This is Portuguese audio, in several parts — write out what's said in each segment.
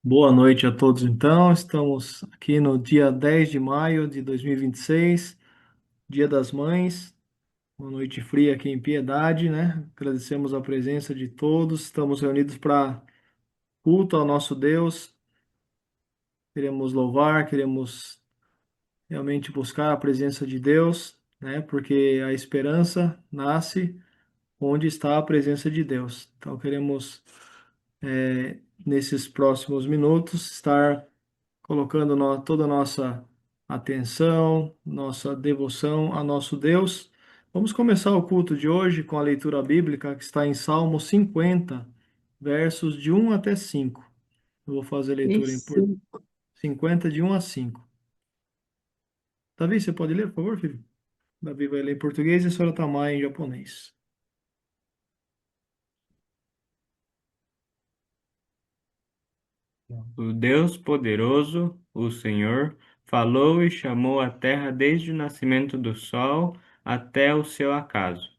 Boa noite a todos, então. Estamos aqui no dia 10 de maio de 2026, Dia das Mães, uma noite fria aqui em Piedade, né? Agradecemos a presença de todos. Estamos reunidos para culto ao nosso Deus. Queremos louvar, queremos realmente buscar a presença de Deus, né? Porque a esperança nasce onde está a presença de Deus. Então, queremos, nesses próximos minutos, estar colocando toda a nossa atenção, nossa devoção a nosso Deus. Vamos começar o culto de hoje com a leitura bíblica que está em Salmo 50, versos de 1 até 5. Eu vou fazer a leitura em Isso. 50, de 1 a 5. Davi, você pode ler, por favor, filho? Davi vai ler em português e a senhora Tamar em japonês. O Deus poderoso, o Senhor, falou e chamou a terra desde o nascimento do sol até o seu acaso.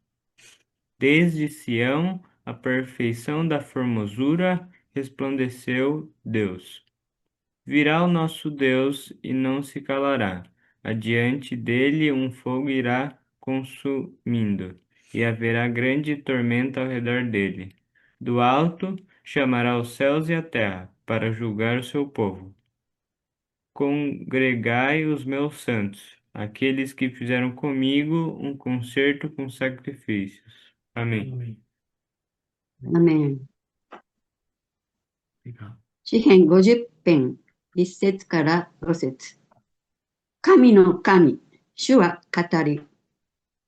Desde Sião, a perfeição da formosura, resplandeceu Deus. Virá o nosso Deus e não se calará. Adiante dele um fogo irá consumindo, e haverá grande tormenta ao redor dele. Do alto chamará os céus e a terra, para julgar o seu povo. Congregai os meus santos, aqueles que fizeram comigo um concerto com sacrifícios. Amém. Amém. アメン。Obrigado. 詩編50編、1節から5節。神の神、主は語り、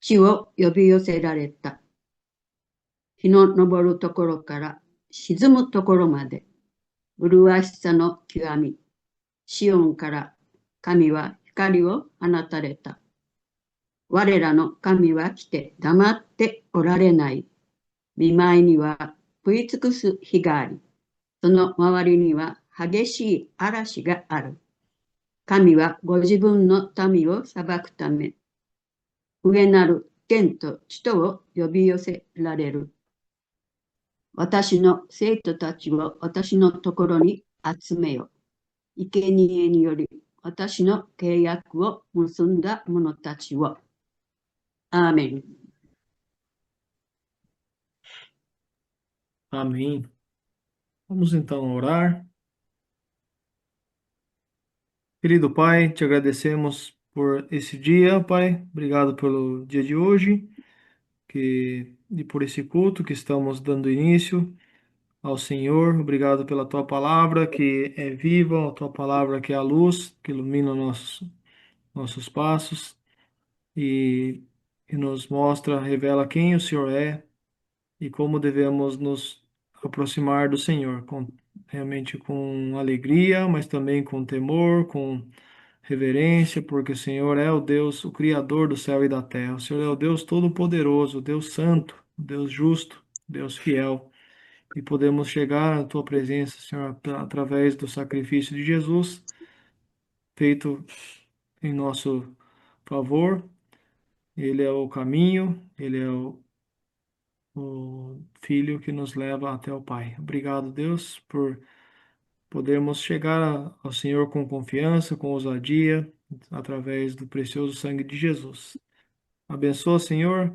地を呼び寄せられた。日の昇るところから沈むところまで、麗しさの極み。シオンから神は光を放たれた。我らの神は来て黙っておられない。見舞いには食い尽くす日があり、その周りには激しい嵐がある。神はご自分の民を裁くため、上なる天と地とを呼び寄せられる。私の生徒たちを私のところに集めよ。生贄により私の契約を結んだ者たちを。アーメン。Amém. Vamos então orar. Querido Pai, te agradecemos por esse dia, Pai. Obrigado pelo dia de hoje e por esse culto que estamos dando início ao Senhor. Obrigado pela tua palavra que é viva, a tua palavra que é a luz, que ilumina nossos passos e, e nos mostra, revela quem o Senhor é e como devemos nos aproximar do Senhor, realmente com alegria, mas também com temor, com reverência, porque o Senhor é o Deus, o Criador do céu e da terra. O Senhor é o Deus Todo-Poderoso, o Deus Santo, o Deus Justo, o Deus Fiel. E podemos chegar à tua presença, Senhor, através do sacrifício de Jesus, feito em nosso favor. Ele é o caminho, ele é o Filho que nos leva até o Pai. Obrigado, Deus, por podermos chegar ao Senhor com confiança, com ousadia, através do precioso sangue de Jesus. Abençoa, Senhor,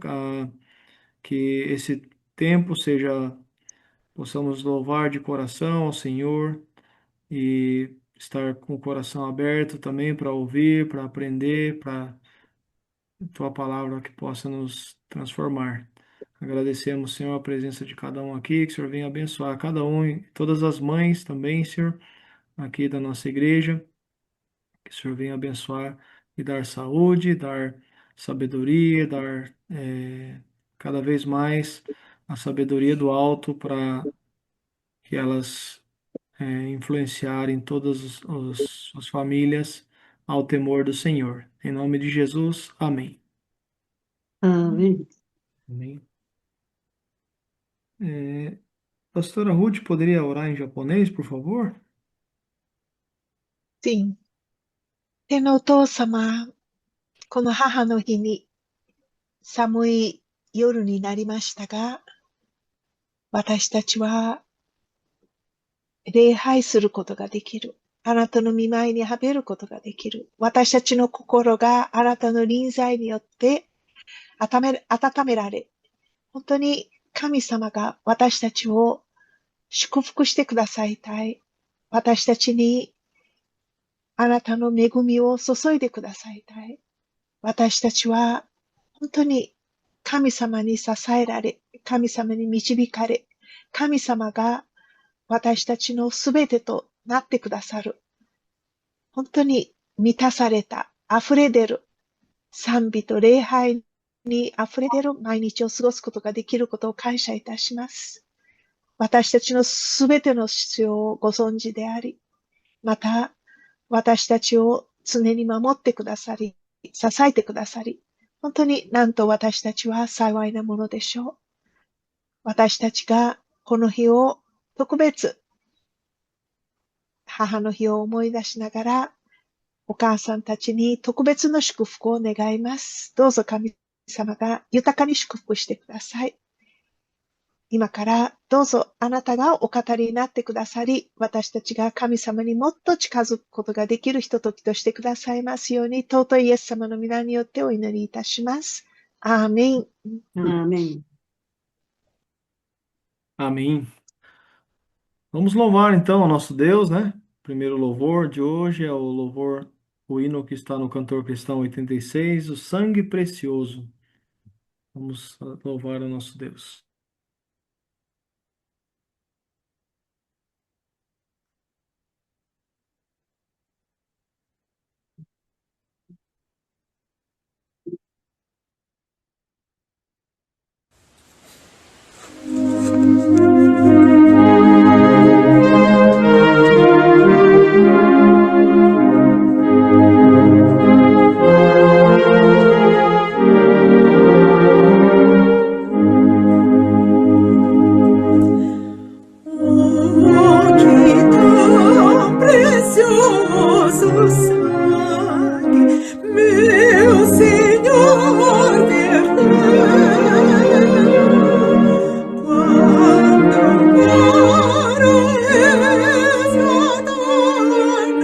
que esse tempo possamos louvar de coração ao Senhor e estar com o coração aberto também para ouvir, para aprender, para tua palavra que possa nos transformar. Agradecemos, Senhor, a presença de cada um aqui, que o Senhor venha abençoar cada um e todas as mães também, Senhor, aqui da nossa igreja, que o Senhor venha abençoar e dar saúde, dar sabedoria, dar cada vez mais a sabedoria do alto para que elas influenciarem as famílias ao temor do Senhor. Em nome de Jesus, amém. アーメン。Amém. Pastora Ruth, poderia orar em japonês, por favor? Sim. 天のお父様、この母の日に寒い夜になりましたが、私たちは礼拝することができる。あなたの御前にはべることができる。私たちの心があなたの臨在によって温められ、本当に神様が私たちを祝福してくださいたい。私たちにあなたの恵みを注いでくださいたい。私たちは本当に神様に支えられ、神様に導かれ、神様が私たちのすべてとなってくださる。本当に満たされた、溢れ出る、賛美と礼拝に溢れ出る毎日を過ごすことができることを感謝いたします。私たちのすべての必要をご存知であり、また私たちを常に守ってくださり、支えてくださり、本当になんと私たちは幸いなものでしょう。私たちがこの日を特別、母の日を思い出しながら、お母さんたちに特別の祝福を願います。どうぞ神様が豊かに祝福してください。今からどうぞあなたがお語りになってくださり、私たちが神様にもっと近づくことができるひとときとしてくださいますように、尊いイエス様の皆によってお祈りいたします。アーメン。Amém. Amém. Vamos louvar então o nosso Deus, né? O primeiro louvor de hoje é o louvor, o hino que está no Cantor Cristão 86, o sangue precioso. Vamos louvar o nosso Deus. Oh, que tão precioso sangue, meu Senhor verteu, quando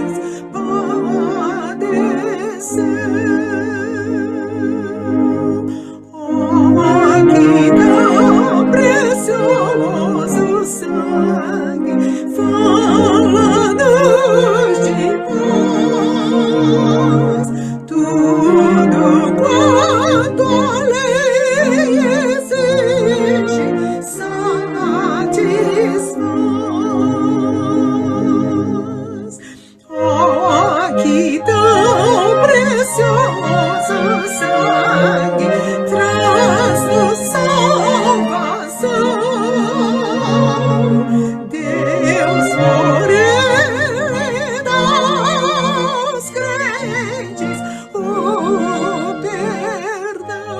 para resgatar-nos padeceu. Oh, que tão precioso sangue, fala-nos de paz, tudo quanto a lei exige satisfaz. Oh, que tão precioso sangue traz-nos salvação. Deus por ele dá aos crentes o perdão.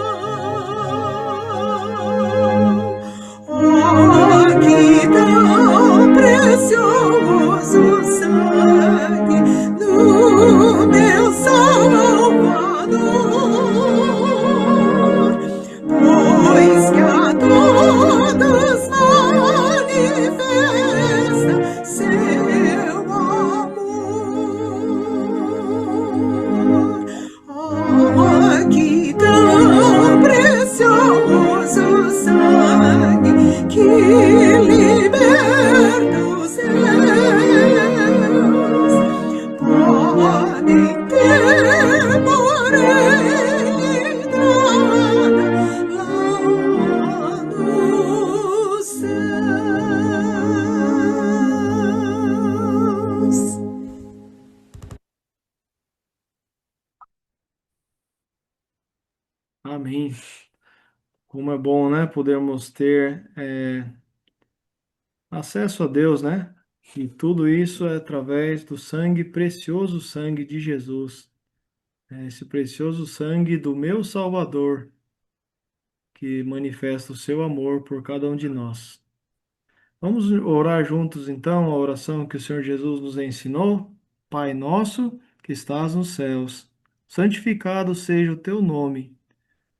Oh, que tão precioso sangue no meu Salvador, pois que a todos manifesta seu amor. Oh, que tão precioso sangue que liberta os seus, podem ter por ele entrada lá nos céus. Amém. Como é bom, né? Podermos ter acesso a Deus, né? E tudo isso é através do sangue, precioso sangue de Jesus. Esse precioso sangue do meu Salvador, que manifesta o seu amor por cada um de nós. Vamos orar juntos, então, a oração que o Senhor Jesus nos ensinou. Pai nosso, que estás nos céus, santificado seja o teu nome.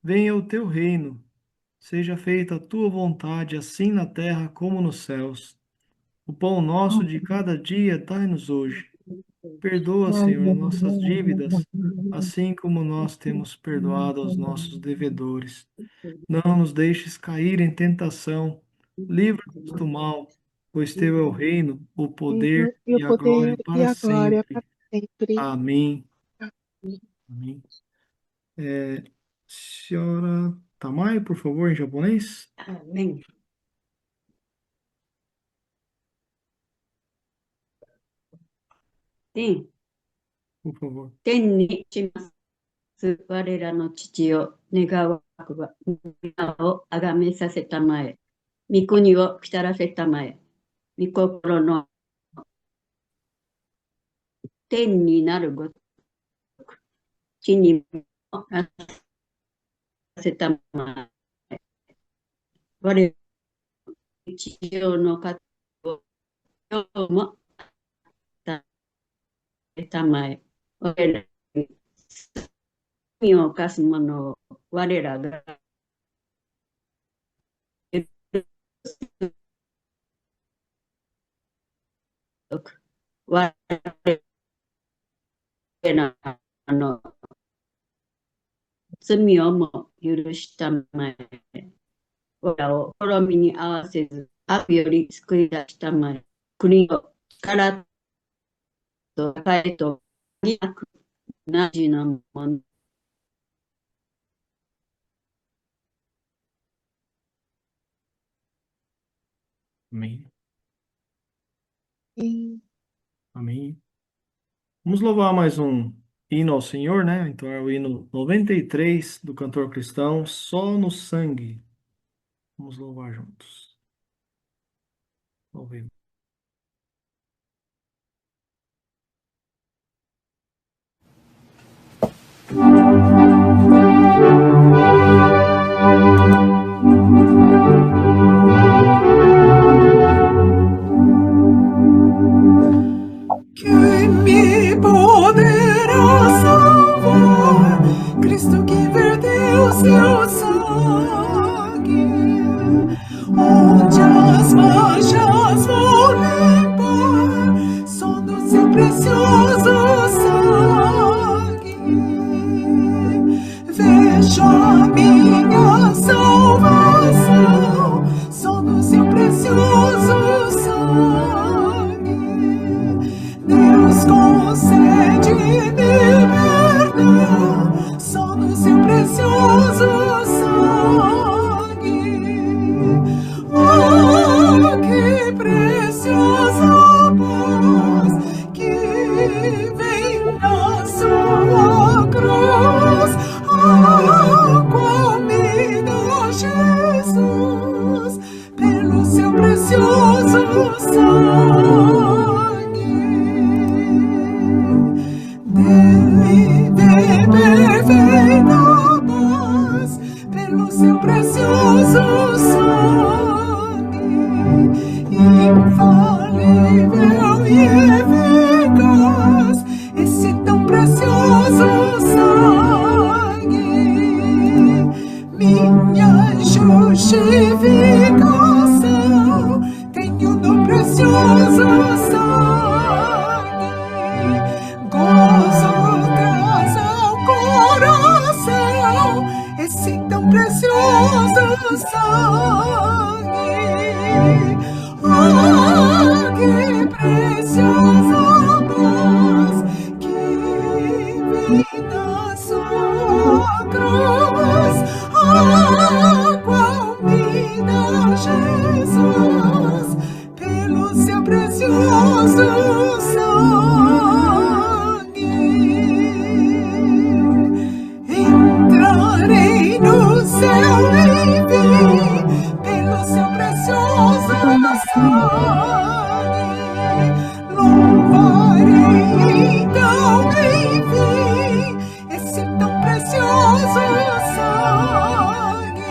Venha o teu reino. Seja feita a tua vontade, assim na terra como nos céus. O pão nosso de cada dia dai-nos hoje. Perdoa, Senhor, nossas dívidas, assim como nós temos perdoado aos nossos devedores. Não nos deixes cair em tentação. Livra-nos do mal, pois teu é o reino, o poder E o e a glória poder e para a glória sempre. para sempre. Amém. Amém. Senhora Tamai, por favor, em japonês, アーメン。天、por favor. 天にします我らの父よ、願わくは皆をあがめさせたまえ、御国を来たらせたまえ、御心の天になるごとく、地にもなさせたまえ、我らの日常の糧を今日も与えたまえ、我らに罪を犯す者を我らが我らの罪をも許したまえ、我らを滅びに合わせず、悪より救い出したまえ、国を力と栄となく、なじなもの。Amém. えー Amém. Vamos louvar mais um hino ao Senhor, né? Então é o hino 93 do cantor cristão, Só no Sangue. Vamos louvar juntos. Louvemos. Quem me poderá salvar? Cristo que verteu seu sangue, onde as manchas vão limpar, só no seu precioso sangue. Vejo a minha salvação, só no seu precioso sangue. Deus concede-me perdão, só no seu precioso sangue. Oh, que preciosa paz que vem na sua cruz. Ah, qual me dá Jesus pelo seu precioso sangue. Dele de perfeita paz pelo seu precioso sangue, infalível e eficaz, esse tão precioso sangue, minha justificação tenho no precioso sangue. Gozo traz ao coração esse tão precioso sangue. Ah, que preciosa paz que vem na sua cruz. Ah, qual me dá Jesus pelo seu precioso sangue. Entrarei no céu e vi pelo seu precioso sangue. Louvarei então enfim esse tão precioso sangue.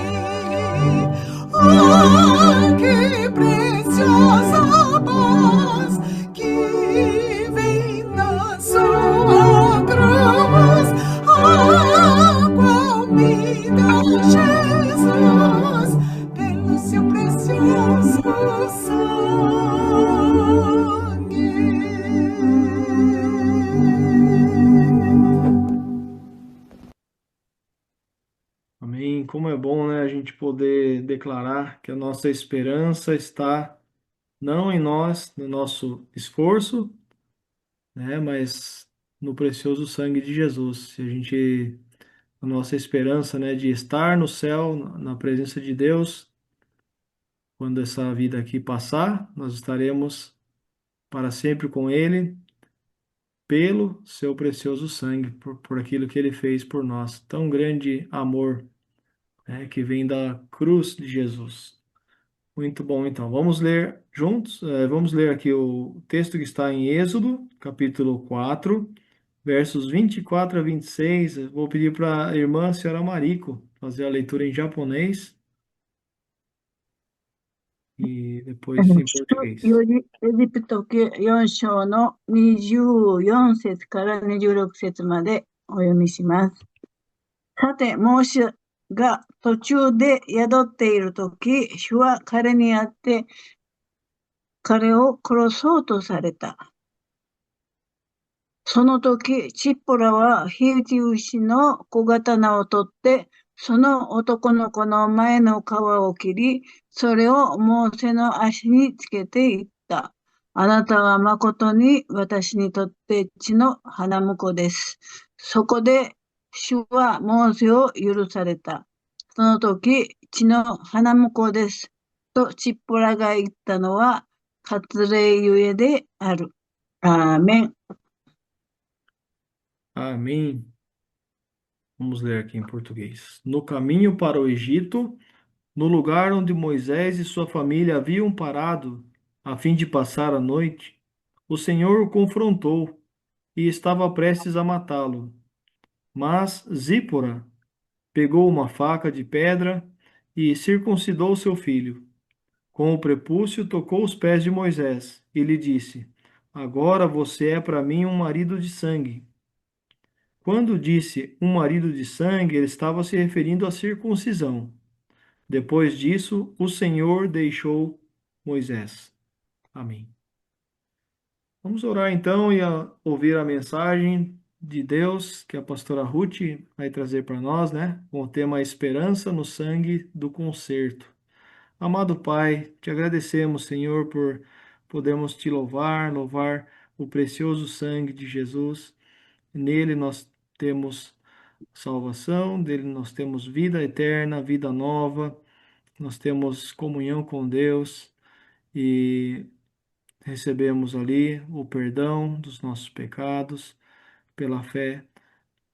Ah, que preciosa paz que vem na sua cruz. Ah, qual me dá Jesus pelo seu precioso sangue. poder declarar que a nossa esperança está não em nós, no nosso esforço, né, mas no precioso sangue de Jesus. Se a gente, a nossa esperança, né, de estar no céu, na presença de Deus, quando essa vida aqui passar, nós estaremos para sempre com Ele, pelo seu precioso sangue, por aquilo que Ele fez por nós. Tão grande amor, né, que vem da cruz de Jesus. Muito bom, então. Vamos ler juntos. Vamos ler aqui o texto que está em Êxodo, capítulo 4, versos 24 a 26. Eu vou pedir para a irmã senhora Mariko fazer a leitura em japonês e depois em 出 português. よりエジプト記4章の24節から26節までお読みします。さて、モーセが途中で宿っているとき、主は彼に会って、彼を殺そうとされた。その時、チッポラは火打ち牛の小刀を取って、その男の子の前の皮を切り、それをモーセの足につけていった。あなたは誠に私にとって血の花婿です。そこで主はモーセを許された。その時、血の花婿です。とチッポラが言ったのは、割礼ゆえである。アーメン。Amém. Vamos ler aqui em português. No caminho para o Egito, no lugar onde Moisés e sua família haviam parado a fim de passar a noite, o Senhor o confrontou e estava prestes a matá-lo. Mas Zípora pegou uma faca de pedra e circuncidou seu filho. Com o prepúcio, tocou os pés de Moisés e lhe disse: Agora você é para mim um marido de sangue. Quando disse um marido de sangue, ele estava se referindo à circuncisão. Depois disso, o Senhor deixou Moisés. Amém. Vamos orar então e ouvir a mensagem de Deus que a pastora Ruth vai trazer para nós, né? Com o tema Esperança no Sangue do Concerto. Amado Pai, te agradecemos, Senhor, por podermos te louvar o precioso sangue de Jesus. Nele nós temos salvação, dele nós temos vida eterna, vida nova, nós temos comunhão com Deus e recebemos ali o perdão dos nossos pecados pela fé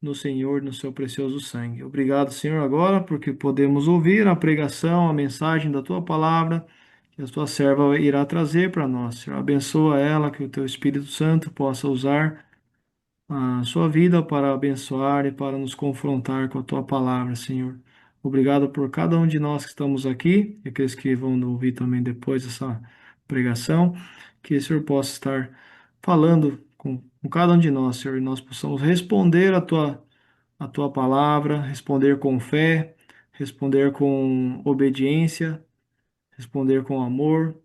no Senhor, no seu precioso sangue. Obrigado, Senhor, agora, porque podemos ouvir a pregação, a mensagem da tua palavra, que a tua serva irá trazer para nós. Senhor, abençoa ela, que o teu Espírito Santo possa usar a sua vida para abençoar e para nos confrontar com a tua palavra, Senhor. Obrigado por cada um de nós que estamos aqui, e aqueles que vão ouvir também depois essa pregação, que o Senhor possa estar falando com cada um de nós, Senhor, e nós possamos responder a tua palavra, responder com fé, responder com obediência, responder com amor,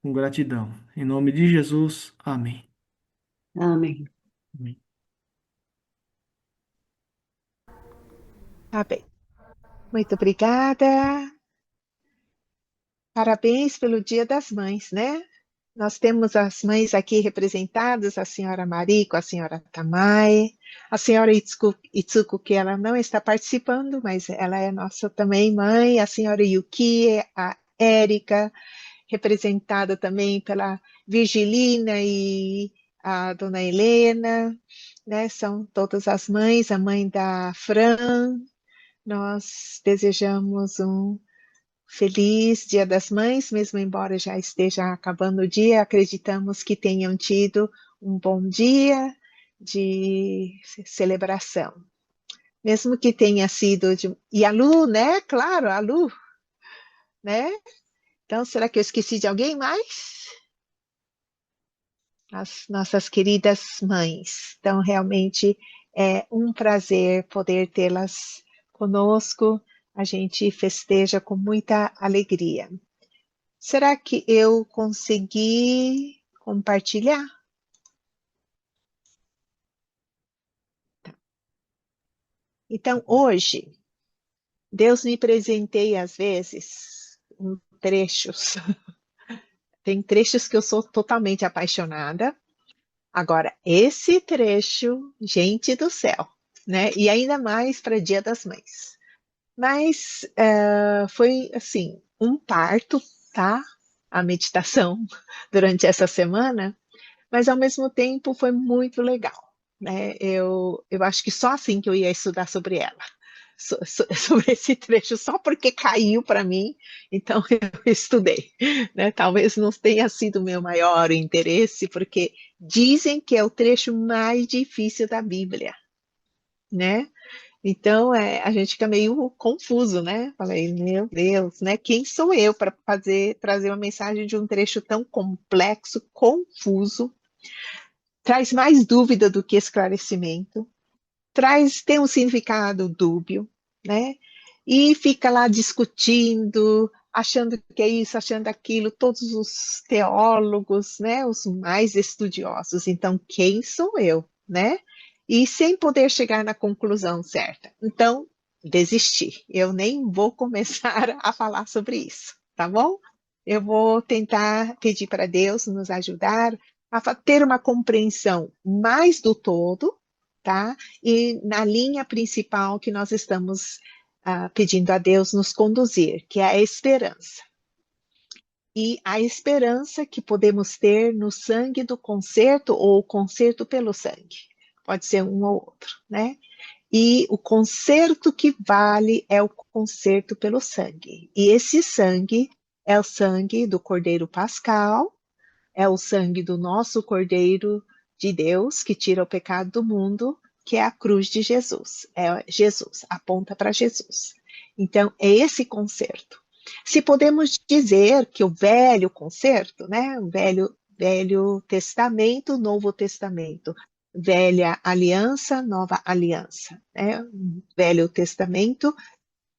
com gratidão. Em nome de Jesus, amém. アーメン。 Amém. Tá bem. Muito obrigada. Parabéns pelo Dia das Mães, né? Nós temos as mães aqui representadas, a senhora Mariko, a senhora Tamai, a senhora Itsuko, que ela não está participando, mas ela é nossa também mãe, a senhora Yuki, a Érica, representada também pela Virgilina e a dona Helena, né? São todas as mães, a mãe da Fran. Nós desejamos um feliz Dia das Mães, mesmo embora já esteja acabando o dia, acreditamos que tenham tido um bom dia de celebração. Mesmo que tenha sido de... E a Lu, né? Claro, a Lu, né? Então, será que eu esqueci de alguém mais? As nossas queridas mães. Então, realmente é um prazer poder tê-las conosco. A gente festeja com muita alegria. Será que eu consegui compartilhar? Então, hoje, Deus me presenteia, às vezes, com trechos. Tem trechos que eu sou totalmente apaixonada. Agora, esse trecho, gente do céu, né? E ainda mais para Dia das Mães. Mas foi, assim, um parto, tá? A meditação durante essa semana, mas ao mesmo tempo foi muito legal, né? Eu acho que só assim que eu ia estudar sobre ela, sobre esse trecho, só porque caiu para mim, então eu estudei, né? Talvez não tenha sido o meu maior interesse, porque dizem que é o trecho mais difícil da Bíblia, né? Então, a gente fica meio confuso, né? Falei, meu Deus, né? Quem sou eu para trazer uma mensagem de um trecho tão complexo, confuso, traz mais dúvida do que esclarecimento, tem um significado dúbio, né? E fica lá discutindo, achando que é isso, achando aquilo, todos os teólogos, né? Os mais estudiosos. Então, quem sou eu, né? E sem poder chegar na conclusão certa. Então, desisti. Eu nem vou começar a falar sobre isso, tá bom? Eu vou tentar pedir para Deus nos ajudar a ter uma compreensão mais do todo, tá? E na linha principal que nós estamos pedindo a Deus nos conduzir, que é a esperança. E a esperança que podemos ter no sangue do concerto ou o concerto pelo sangue. Pode ser um ou outro, né? E o concerto que vale é o concerto pelo sangue. E esse sangue é o sangue do Cordeiro Pascal, é o sangue do nosso Cordeiro de Deus, que tira o pecado do mundo, que é a cruz de Jesus. É Jesus, aponta para Jesus. Então, é esse concerto. Se podemos dizer que o velho concerto, né, o velho testamento, novo testamento, velha aliança, nova aliança, né, velho testamento,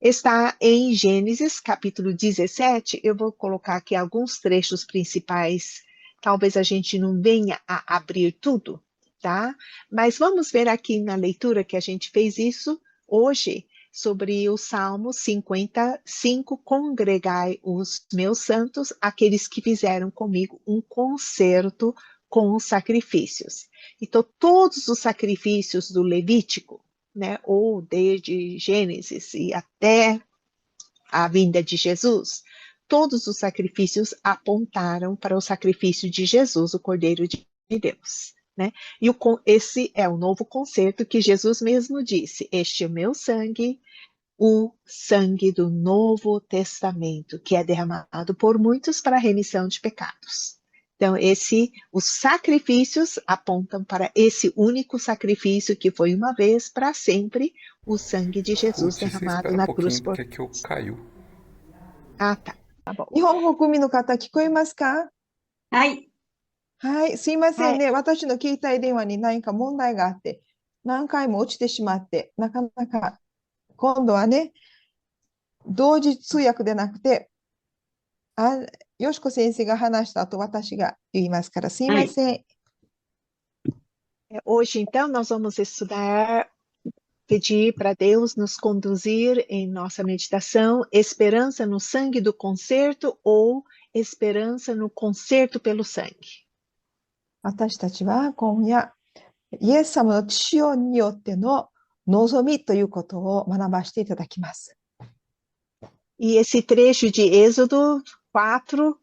está em Gênesis, capítulo 17. Eu vou colocar aqui alguns trechos principais. Talvez a gente não venha a abrir tudo, tá? Mas vamos ver aqui na leitura que a gente fez isso hoje, sobre o Salmo 55, congregai os meus santos, aqueles que fizeram comigo um concerto com os sacrifícios. Então, todos os sacrifícios do Levítico, né, ou desde Gênesis e até a vinda de Jesus, todos os sacrifícios apontaram para o sacrifício de Jesus, o Cordeiro de Deus. Né? E esse é o novo concerto que Jesus mesmo disse: este é o meu sangue, o sangue do Novo Testamento, que é derramado por muitos para a remissão de pecados. Então, os sacrifícios apontam para esse único sacrifício que foi uma vez, para sempre, o sangue de Jesus Ruth, você derramado espera um na cruz pouquinho, por porque aqui eu caiu. Ah, tá. Tá bom. 日本語組の方聞こえますか？はい。はい、すいませはい。んね。私の携帯電話に何か問題があって、何回も落ちてしまって、なかなか今度はね、同時通訳でなくて、よしこ先生が話した後、私が言いますから、すいません。Hoje, então, nós vamos estudar, pedir para Deus nos conduzir em nossa meditação, esperança no sangue do concerto ou esperança no concerto pelo sangue. 私たちは今夜、イエス様の血潮によっての望みということを学ばせていただきます。E esse trecho de Êxodo 4,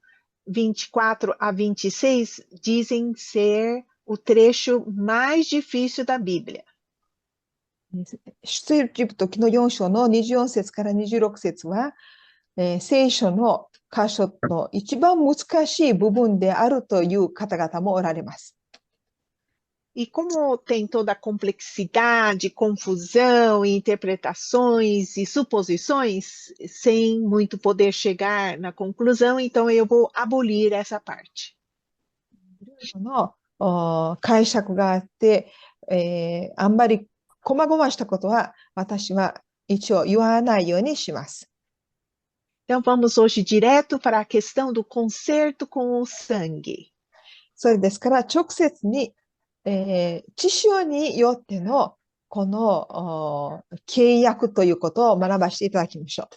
24 a 26 dizem ser o trecho mais difícil da Bíblia. 出エジプト記の4章の24節から26節は、聖書の箇所の一番難しい部分であるという方々もおられます。E como tem toda a complexidade, confusão, interpretações e suposições, sem muito poder chegar na conclusão, então eu vou abolir essa parte. の解釈があって、あんまり細々したことは私は一応言わないようにします。Então vamos hoje direto para a questão do concerto com o sangue. それですから直接に、血潮によってのこの契約ということを学ばせていただきましょう。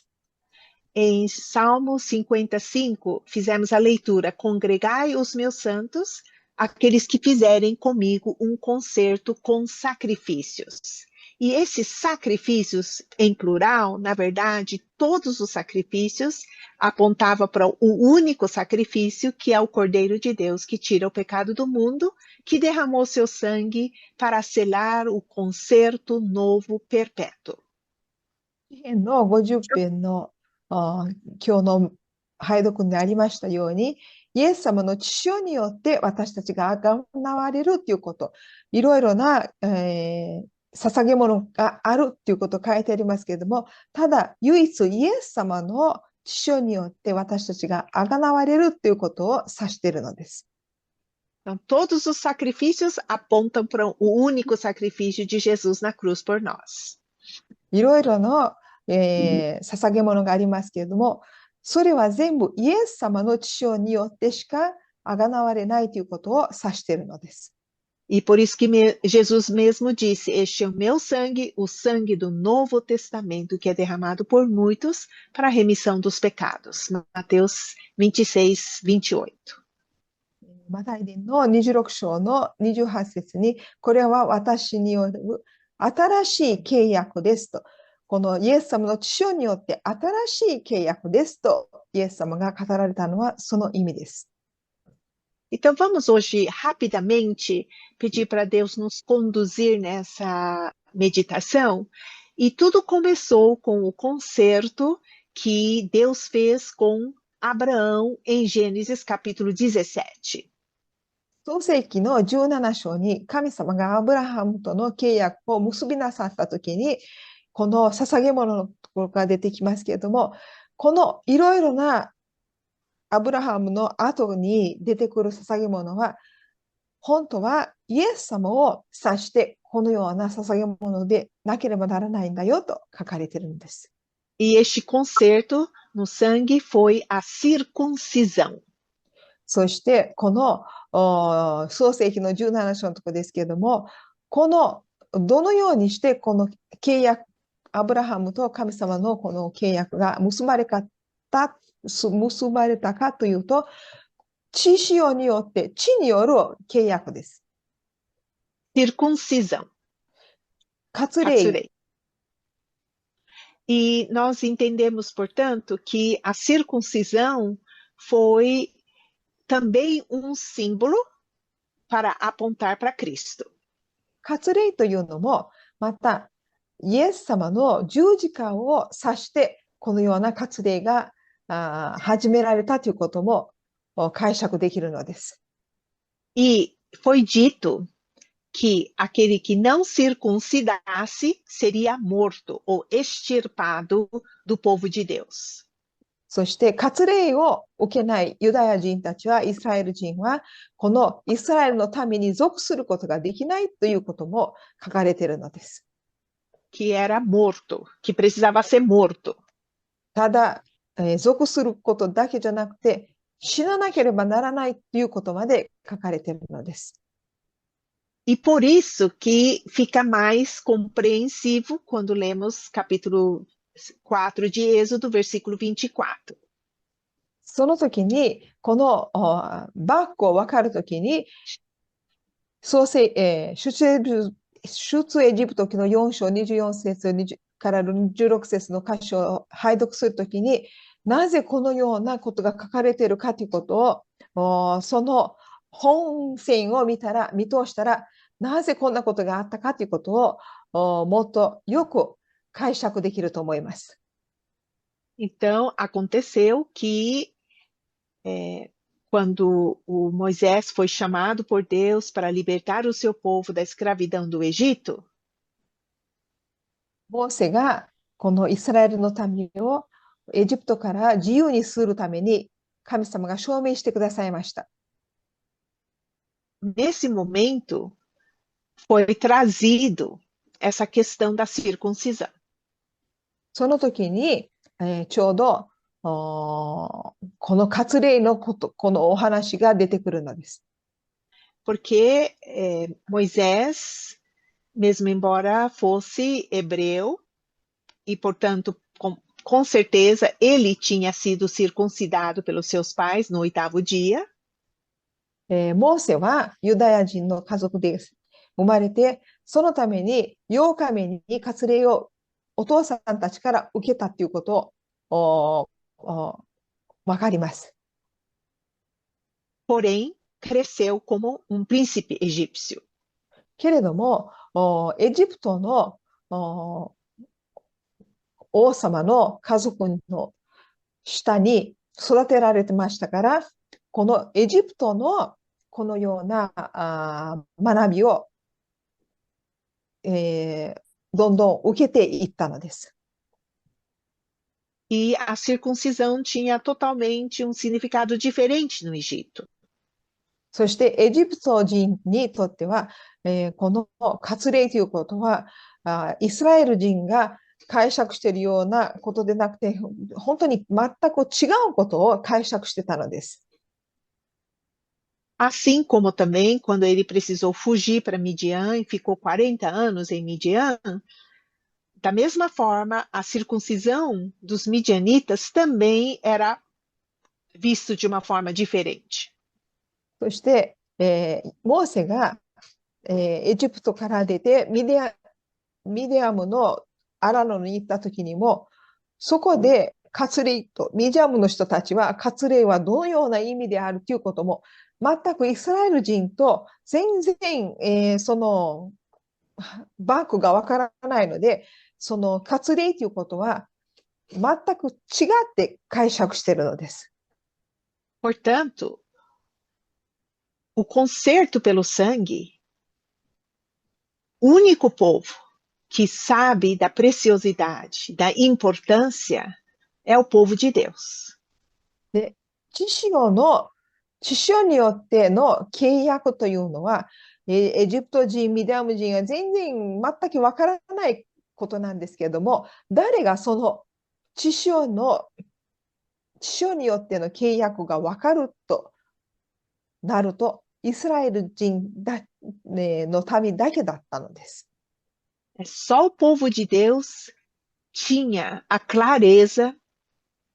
Em Salmo 55, fizemos a leitura: Congregai os meus santos, aqueles que fizerem comigo concerto com sacrifícios. E esses sacrifícios, em plural, na verdade, todos os sacrifícios apontavam para o único sacrifício, que é o Cordeiro de Deus, que tira o pecado do mundo, que derramou seu sangue para selar o concerto novo perpétuo. 詩編の50編の今日の拝読にありましたように、イエス様の血潮によって私たちが贖われるということ、いろいろな、捧げ物があるということを書いてありますけれども、ただ唯一イエス様の血潮によって私たちが贖われるということを指しているのです。Então, todos os sacrifícios apontam para o único sacrifício de Jesus na cruz por nós. いろいろな、捧げ物がありますけれども、それは全部イエス様の血潮によってしか贖われないということを指しているのです。E por isso que Jesus mesmo disse: Este é o meu sangue, o sangue do Novo Testamento, que é derramado por muitos para a remissão dos pecados. Mateus 26, 28. マタイ伝の26章の28節に、これは私による新しい契約ですと、このイエス様の血潮によって新しい契約ですと、イエス様が語られたのはその意味です。Então, vamos hoje rapidamente pedir para Deus nos conduzir nessa meditação. E tudo começou com o concerto que Deus fez com Abraão em Gênesis capítulo 17. 創世記の17章に神様がアブラハムとの契約を結びなさったときに、この捧げ物のところから出てきますけれども、このいろいろなアブラハムの後に出てくる捧げ物は、本当はイエス様を指してこのような捧げ物でなければならないんだよと書かれているんです。E este concerto no sangue foi a circuncisão. そしてこの創世記の17章のところですけれども、どのようにしてこの契約、アブラハムと神様のこの契約が結ばれたかというと、血潮によって、血による契約です。Circuncisão. 割礼。E nós entendemos, portanto, que a circuncisão foi também símbolo para apontar para Cristo. 割礼というのも、また、イエス様の十字架を指して、このような割礼が始められたということも解釈できるのです。E foi dito que aquele que não circuncidasse seria morto ou extirpado do povo de Deus. そして割礼を受けないユダヤ人たちは、イスラエル人は、このイスラエルの民に属することができないということも書かれているのです。Que era morto, que precisava ser morto. ただ、属することだけじゃなくて、死ななければならないということまで書かれているのです。E por isso que fica mais compreensivo quando lemos capítulo 4 de Êxodo, versículo 24. その時に、このバックを分かるときに、出エジプト記の4章24節から16節の箇所を拝読するときに、なぜこのようなことが書かれているかということを、その本線を見通したら、なぜこんなことがあったかということをもっとよく解釈できると思います。Então, aconteceu que quando o Moisés foi chamado por Deus para libertar o seu povo da escravidão do Egito, モーセがこのイスラエルの民をエジプトから自由にするために神様が証明してくださいました。nesse momento, foi trazido essa questão da circuncisão. その時に、ちょうどこの割礼のこと、このお話が出てくるのです。Porque Moisés mesmo embora fosse hebreu, e, portanto, com certeza, ele tinha sido circuncidado pelos seus pais no 8º dia. モーセはユダヤ人の家族で生まれて、そのために8日目に割礼をお父さんたちから受けたということをわかります。Porém, cresceu como príncipe egípcio. けれども、エジプトの王様の家族の下に育てられてましたから、このエジプトのこのような学びを、どんどん受けていったのです。E a circuncisão tinha totalmente significado diferente no Egito. そしてエジプト人にとっては、この割礼ということは、イスラエル人が解釈しているようなことでなくて、本当に全く違うことを解釈してたのです。Assim como também, quando ele precisou fugir para Midian e ficou 40 anos em Midian, da mesma forma, a circuncisão dos midianitas também era visto de uma forma diferente. そして、モーセが、エジプトから出てミディアムのアラノに行った時にも、そこで割礼と、ミディアムの人たちは割礼はどのような意味であるということも、全くイスラエル人と全然、そのバックがわからないので、その割礼ということは全く違って解釈しているのです。Portanto, o conserto pelo sangue, o único povo que sabe da preciosidade, da importância, é o povo de Deus. で、血潮によっての契約というのは、エジプト人、ミディアム人は全然全くわからないことなんですけれども、誰がその血潮によっての契約がわかるとなると、イスラエル人の民だけだったのです。Só o povo de Deus tinha a clareza,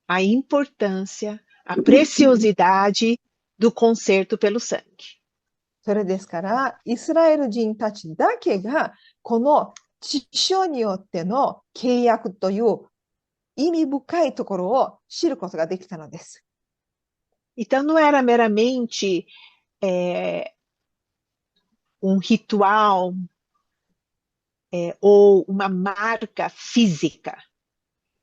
a importância, a preciosidade do conserto pelo sangue. それですから、イスラエル人たちだけが、この血潮によっての契約という意味深いところを知ることができたのです。Então, não era meramente ritual ou uma marca física.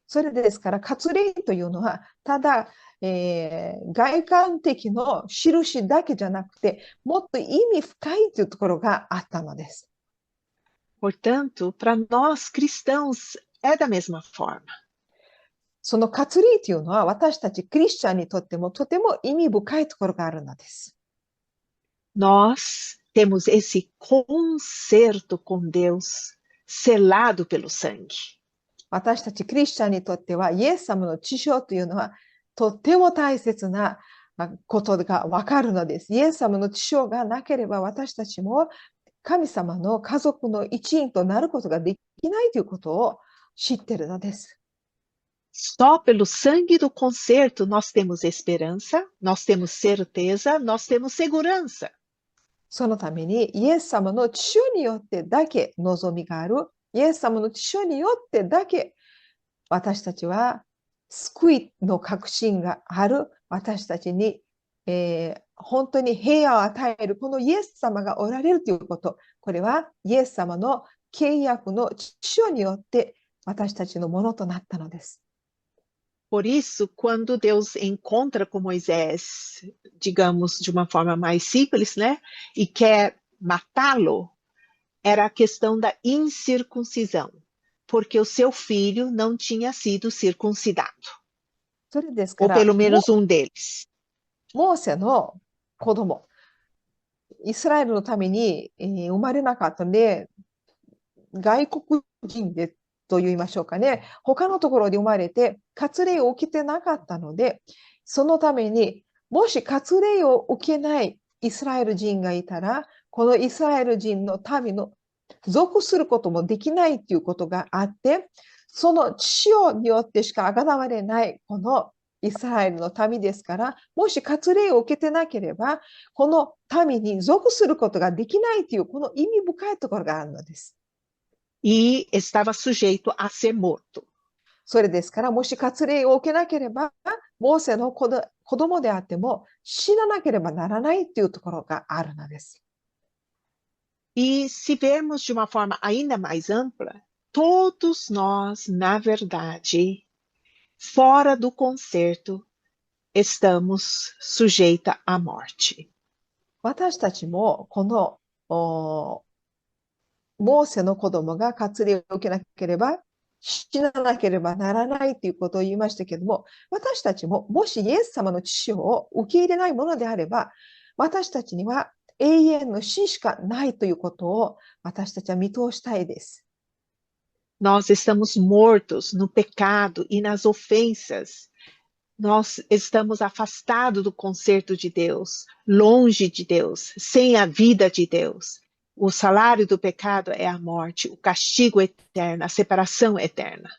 それですから、割礼というのは、ただ、外観的の印だけじゃなくて、もっと意味深いというところがあったのです。Portanto, para nós cristãos é da mesma forma. その割礼というのは、私たちクリスチャンにとってもとても意味深いところがあるのです。Nós temos esse concerto com Deus selado pelo sangue. 私たちクリスチャンにとっては、イエス様の血潮というのは、とっても大切なことがわかるのです。イエス様の血潮がなければ、私たちも神様の家族の一員となることができないということを知っているのです。Só pelo sangue do concerto nós temos esperança, nós temos certeza, nós temos segurança. そのために、イエス様の血潮によってだけ望みがある。イエス様の血潮によってだけ私たちは救いの確信がある。私たちに、本当に平和を与えるこのイエス様がおられるということ。これはイエス様の契約の血潮によって私たちのものとなったのです。Por isso, quando Deus encontra com Moisés, digamos de uma forma mais simples, né, e quer matá-lo, era a questão da incircuncisão, porque o seu filho não tinha sido circuncidado, それですか ou ら、pelo menos deles. モーセの子供、イスラエルのために、生まれなかったので、外国人でと言いましょうかね、他のところで生まれて、割礼を受けてなかったので、そのために、もし割礼を受けないイスラエル人がいたら、このイスラエル人の民の属することもできないっていうことがあって、その血潮によってしかあがなわれないこのイスラエルの民ですから、もし割礼を受けてなければ、この民に属することができないというこの意味深いところがあるのです。E estava sujeito a ser morto. それですから、もし割礼を受けなければ、モーセの子供であっても死ななければならないというところがあるのです。E se vermos de uma forma ainda mais ampla, todos nós, na verdade, fora do concerto, estamos sujeitos à morte. 私たちもこのモーセの子供が割礼を受けなければ死ななければならないということを言いましたけれども、私たちももしイエス様の血潮を受け入れないものであれば、私たちには永遠の死しかないということを私たちは見通したいです。Nós estamos mortos no pecado e nas ofensas. Nós estamos afastados do concerto de Deus, longe de Deus, sem a vida de Deus. O salário do pecado é a morte, o castigo eterno, a separação eterna.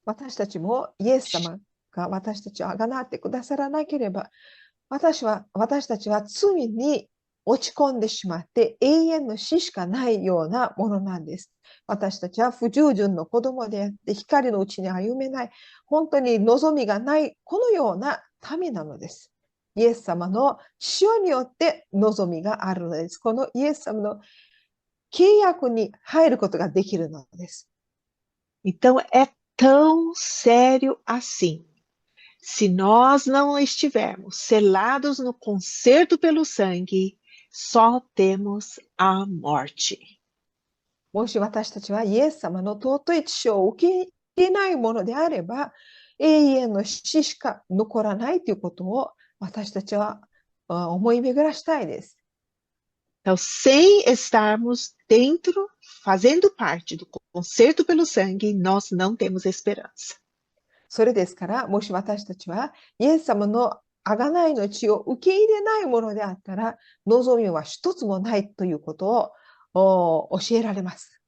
私たちもイエス様が私たちをあがなってくださらなければ、私たちは罪に落ち込んでしまって永遠の死しかないようなものなんです。私たちは不従順の子供であって光のうちに歩めない、本当に望みがないこのような民なのです。イエス様の血潮によって望みがあるのです。このイエス様の契約に入ることができるのです。Então é tão sério assim. Se nós não estivermos selados no concerto pelo sangue, só temos a morte. もし私たちはイエス様の尊い血潮を受け入れないものであれば、永遠の死しか残らないということを私たちは思い巡らしたいです。Então, sem estarmos dentro, fazendo parte do concerto pelo sangue, nós não temos esperança. それですから、もし私たちはイエス様の贖いの血を受け入れないものであったら、望みは一つもないということを教えられます。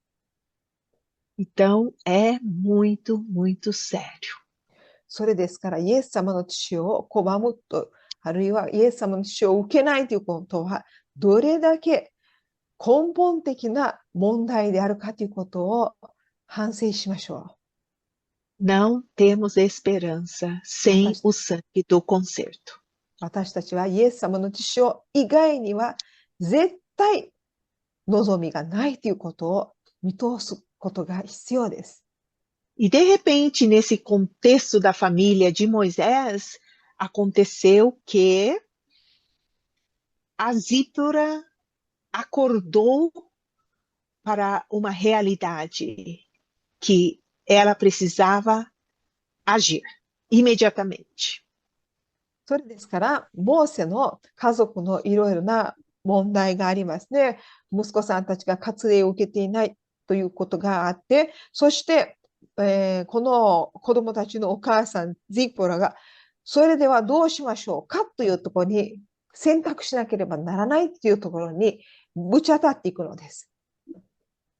Então, é muito, muito sério. それですから、イエス様の血を拒むと、あるいはイエス様の血を受けないということは、どれだけ根本的な問題であるかということを反省しましょう。Não temos esperança sem o sangue do concerto. 私たちはイエス様の血潮以外には絶対望みがないということを見通すことが必要です。E de repente, nesse contexto da família de Moisés, aconteceu que a Zípora acordou para uma realidade que ela precisava agir imediatamente. それですから、モーセの家族のいろいろな問題がありますね。息子さんたちが割礼を受けていないということがあって、そして、この子供たちのお母さん、ジッポラが、それではどうしましょうかというところに選択しなければならないというところにぶち当たっていくのです。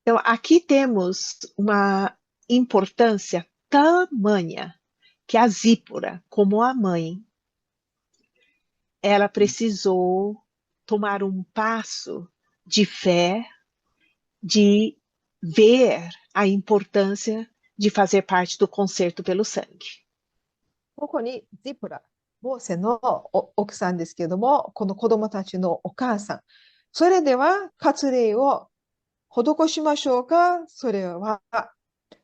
Então, aqui temos uma importância tamanha que a Zípora, como a mãe, ela precisou tomar um passo de fé, de ver a importância de fazer parte do concerto pelo sangue. ここにジプラ、モーセの奥さんですけれども、この子供たちのお母さん、それでは割礼を施しましょうか。それは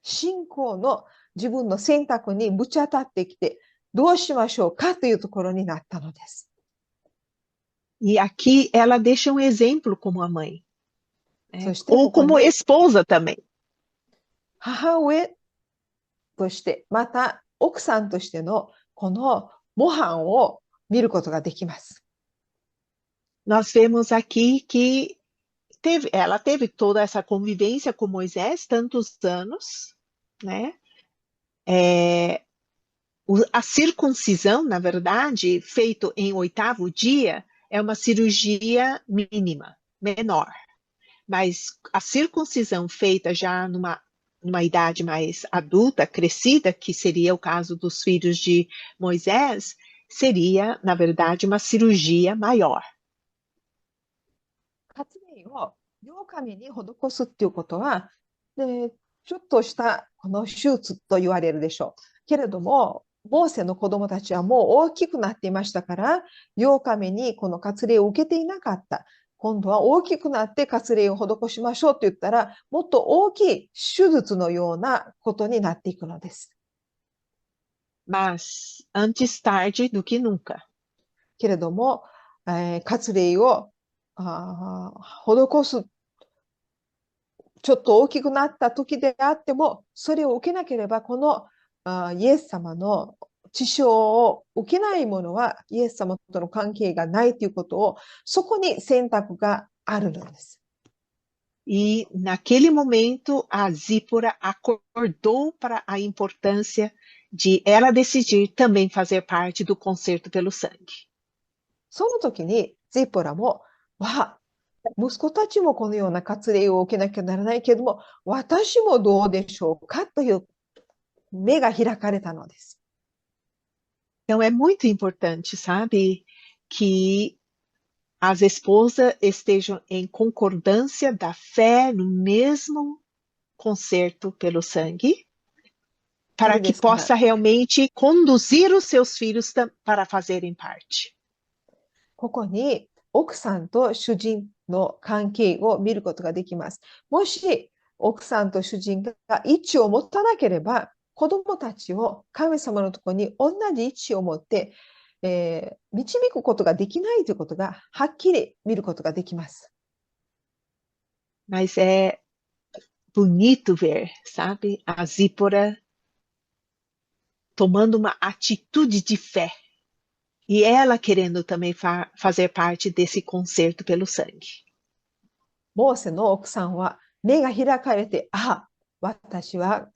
信仰の自分の選択にぶち当たってきて、どうしましょうかというところになったのです。E aqui ela deixa um exemplo como a mãe, né? そして Ou ここ como に esposa também. 母親として、また奥さんとしてのこの模範を見ることができます。Nós vemos aqui que ela teve toda essa convivência com Moisés, tantos anos, né? A circuncisão, na verdade, feito em 8º dia, é uma cirurgia mínima, menor. Mas a circuncisão feita já numa idade mais adulta, crescida, que seria o caso dos filhos de Moisés, seria, na verdade, uma cirurgia maior. 割礼を8日目に施すっていうことは、で、ちょっとしたこの手術と言われるでしょう。けれども、モーセの子供たちはもう大きくなっていましたから、8日目にこの割礼を受けていなかった。今度は大きくなって割礼を施しましょうと言ったら、もっと大きい手術のようなことになっていくのです。Mas antes tarde do que nunca. けれども、割礼を施すちょっと大きくなった時であっても、それを受けなければ、このイエス様の治療を受けない者は、イエス様との関係がないということを、そこに選択があるのです。E naquele momento, a Zípora acordou para a importância de ela decidir também fazer parte do concerto pelo sangue. その時に、ゼポラも、息子たちもこのような割礼を受けなきゃならないけれども、私もどうでしょうかという目が開かれたのです。Então é muito importante, sabe, que as esposas estejam em concordância da fé no mesmo concerto pelo sangue, para que possa realmente conduzir os seus filhos para fazerem parte. ここに奥さんと主人の関係を見ることができます。もし奥さんと主人が一致を持たなければ、子供たちを神様のところに同じ一致を持って、導くことができないということがはっきり見ることができます。Mas é bonito ver, sabe, a Zípora tomando uma atitude de fé. E ela querendo também fazer parte desse concerto pelo sangue. モーセの奥さんは目が開かれて、私は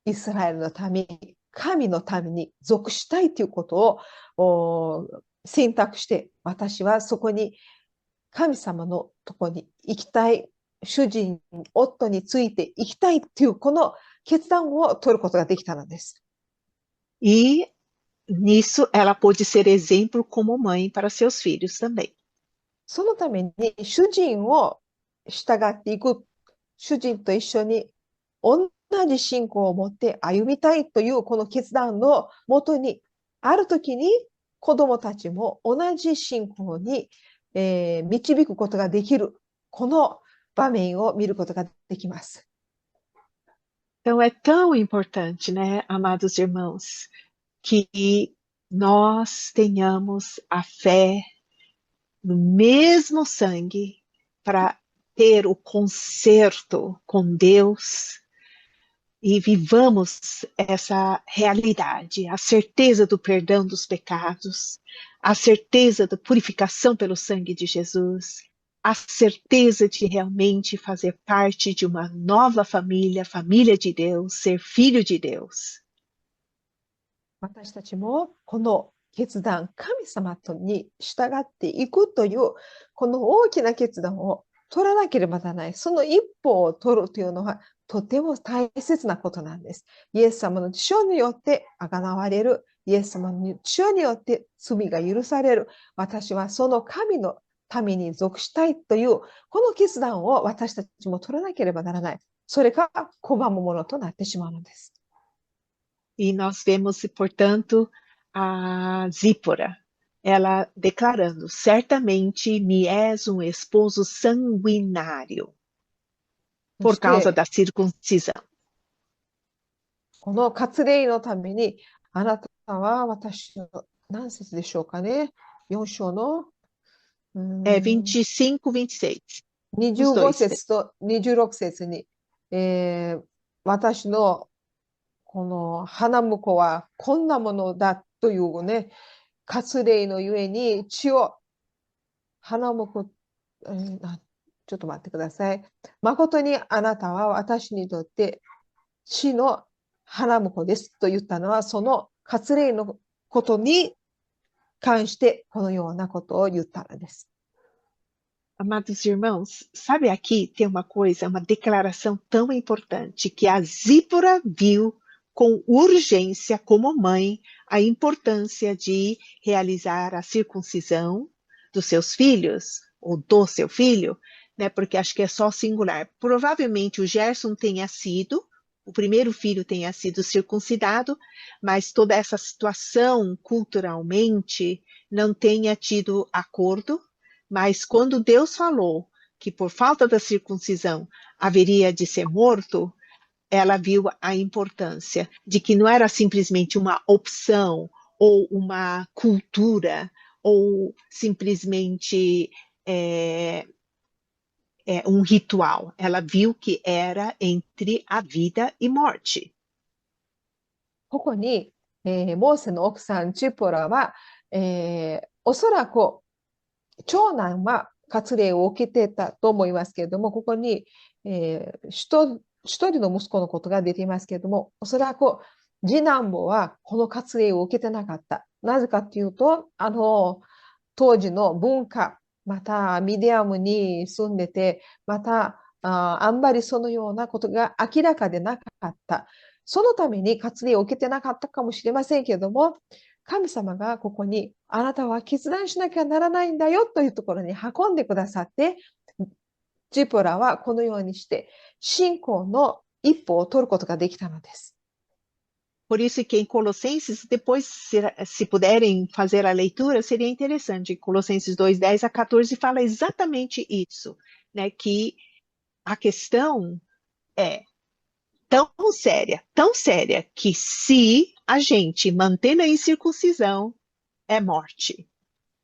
イスラエルのために、神のために属したいということを選択して、私はそこに神様のところに行きたい、主人、夫について行きたいというこの決断を取ることができたのです。E nisso ela pôde ser exemplo como mãe para seus filhos também. そのために主人を従っていく、主人と一緒に同じ信仰を持って歩みたいというこの決断のもとに、ある時に子供たちも同じ信仰に、導くことができる、この場面を見ることができます。Então é tão importante, né, amados irmãos, que nós tenhamos a fé no mesmo sangue para ter o concerto com Deus e vivamos essa realidade, a certeza do perdão dos pecados, a certeza da purificação pelo sangue de Jesus, a certeza de realmente fazer parte de uma nova família, família de Deus, ser filho de Deus. 私たちもこの決断、神様に従っていくというこの大きな決断を取らなければならない。その一歩を取るというのはとても大切なことなんです。イエス様の血によって贖われる。イエス様の血によって罪が許される。私はその神の民に属したいというこの決断を私たちも取らなければならない。それが拒むものとなってしまうのです。E nós vemos, portanto, a Zípora, ela declarando, certamente me és um esposo sanguinário, por causa da circuncisão. この割礼のために、あなたは私の何節でしょうかね。4章の25, 26. 25節と26節に、私のこの花婿はこんなものだというね、割礼のゆえに血を花婿、ちょっと待ってください。誠にあなたは私にとって血の花婿ですと言ったのは、その割礼のことに関してこのようなことを言ったのです。Amados irmãos, sabe aqui tem uma coisa, uma declaração tão importante que a Zípora viu com urgência como mãe a importância de realizar a circuncisão dos seus filhos ou do seu filho, né? Porque acho que é só singular. Provavelmente o Gerson tenha sido, o primeiro filho tenha sido circuncidado, mas toda essa situação culturalmente não tenha tido acordo. Mas quando Deus falou que por falta da circuncisão haveria de ser morto, ela viu a importância de que não era simplesmente uma opção ou uma cultura ou simplesmente um ritual. Ela viu que era entre a vida e morte. ここに、モーセの奥さん、チポラは、おそらく長男は割礼を受けてたと思いますけれども、ここに、一人の息子のことが出ていますけれども、おそらく次男坊はこの割礼を受けてなかった。なぜかというと、当時の文化、またミディアムに住んでて、またあんまりそのようなことが明らかでなかった。そのために割礼を受けてなかったかもしれませんけれども、神様がここにあなたは決断しなきゃならないんだよというところに運んでくださって、ジポラはこのようにして信仰の一歩を取ることができたのです。Por isso que em Colossenses, depois, se puderem fazer a leitura, seria interessante. Colossenses 2, 10 a 14 fala exatamente isso, né? Que a questão é tão séria, que se a gente manter na incircuncisão, é morte.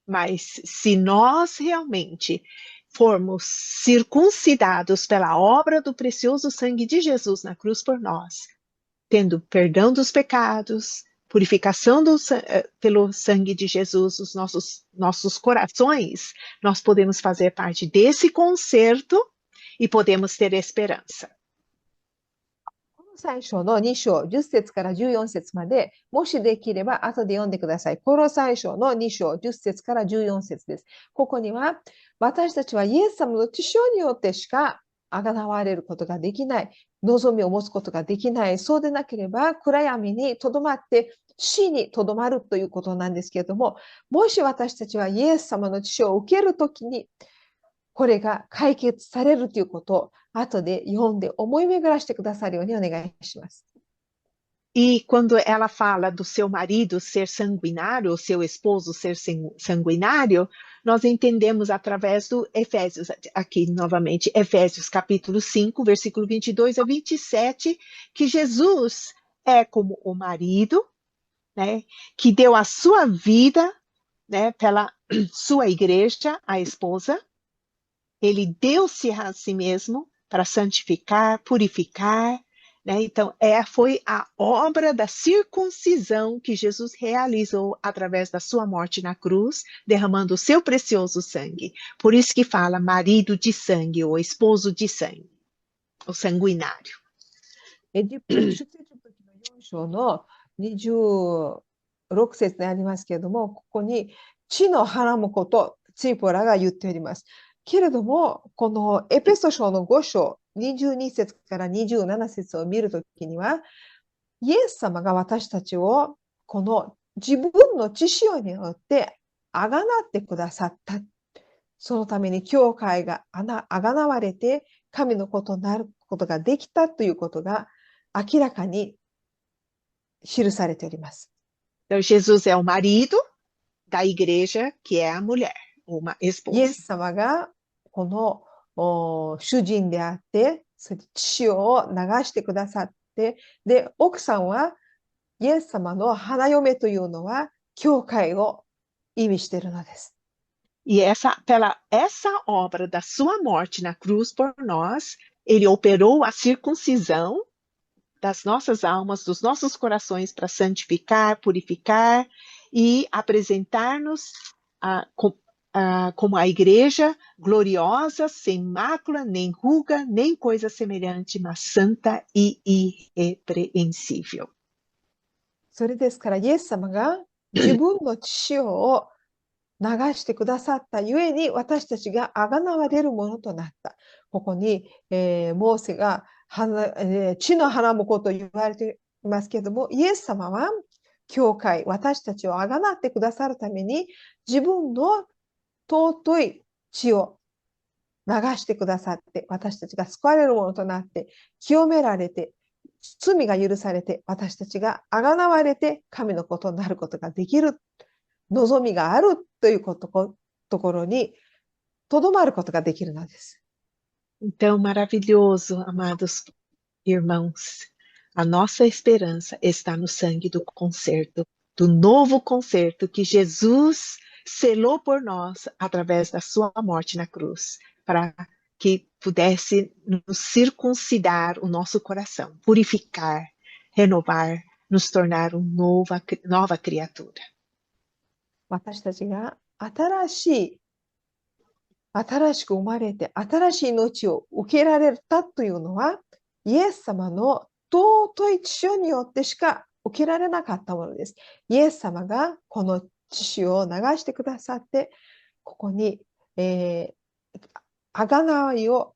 Mas se nós realmente formos circuncidados pela obra do precioso sangue de Jesus na cruz por nós, tendo perdão dos pecados, purificação pelo sangue de Jesus, os nossos corações, nós podemos fazer parte desse concerto e podemos ter esperança. 最初の2章、10節から14節まで、もしできれば後で読んでください。コロサイ書の2章、10節から14節です。ここには、私たちはイエス様の血潮によってしか贖われることができない、望みを持つことができない、そうでなければ暗闇にとどまって死にとどまるということなんですけれども、もし私たちはイエス様の血潮を受けるときに、これが解決されるということを後で読んで思い巡らしてくださるようにお願いします。E quando ela fala do seu marido ser sanguinário, o seu esposo ser sanguinário, nós entendemos através do Efésios, aqui novamente, Efésios capítulo 5, versículo 22 a 27, que Jesus é como o marido, né, que deu a sua vida, né, pela sua igreja, a esposa. Ele deu-se a si mesmo para santificar, purificar, né? Então, foi a obra da circuncisão que Jesus realizou através da sua morte na cruz, derramando o seu precioso sangue. Por isso que fala marido de sangue, ou esposo de sangue, o sanguinário. 出エジプト記の4章の26節でありますけれども、ここに血のはらむことチポラが言っております。けれども、このエペソ書の5章22節から27節を見るときには、イエス様が私たちをこの自分の血潮によってあがなってくださった。そのために教会があがなわれて神のことになることができたということが明らかに記されております。Então, Jesus é o marido da igreja, que é a mulher, uma イエ esposa. ス様がこの主人であって、それで血を流してくださって、で、奥さんはイエス様の花嫁というのは教会を意味しているのです。E pela essa obra da sua morte na cruz por nós, ele operou a circuncisão das nossas almas, dos nossos corações para santificar, purificar e apresentar-nos como a igreja gloriosa, sem mácula, nem ruga, nem coisa semelhante, mas santa e irrepreensível. それですから、イエス様が自分の血潮を流してくださったゆえに私たちがあがなわれるものとなった。ここに、モーセが地の花婿と言われていますけれども、イエス様は教会、私たちをあがなってくださるために自分の尊い血を流してくださって、私たちが救われるものとなって、清められて、罪が許されて、私たちがあがなわれて神のことになることができる望みがあるというところにとどまることができるのです。Então, maravilhoso, amados irmãos. A nossa esperança está no sangue do concerto, do novo concerto que Jesus selou por nós através da sua morte na cruz, para que pudesse nos circuncidar o nosso coração, purificar, renovar, nos tornar uma nova criatura. 私たちが新しく生まれて新しい命を受けられたというのは、イエス様の尊い血潮によってしか受けられなかったものです。イエス様がこの血潮を流してくださって、ここに、あがないを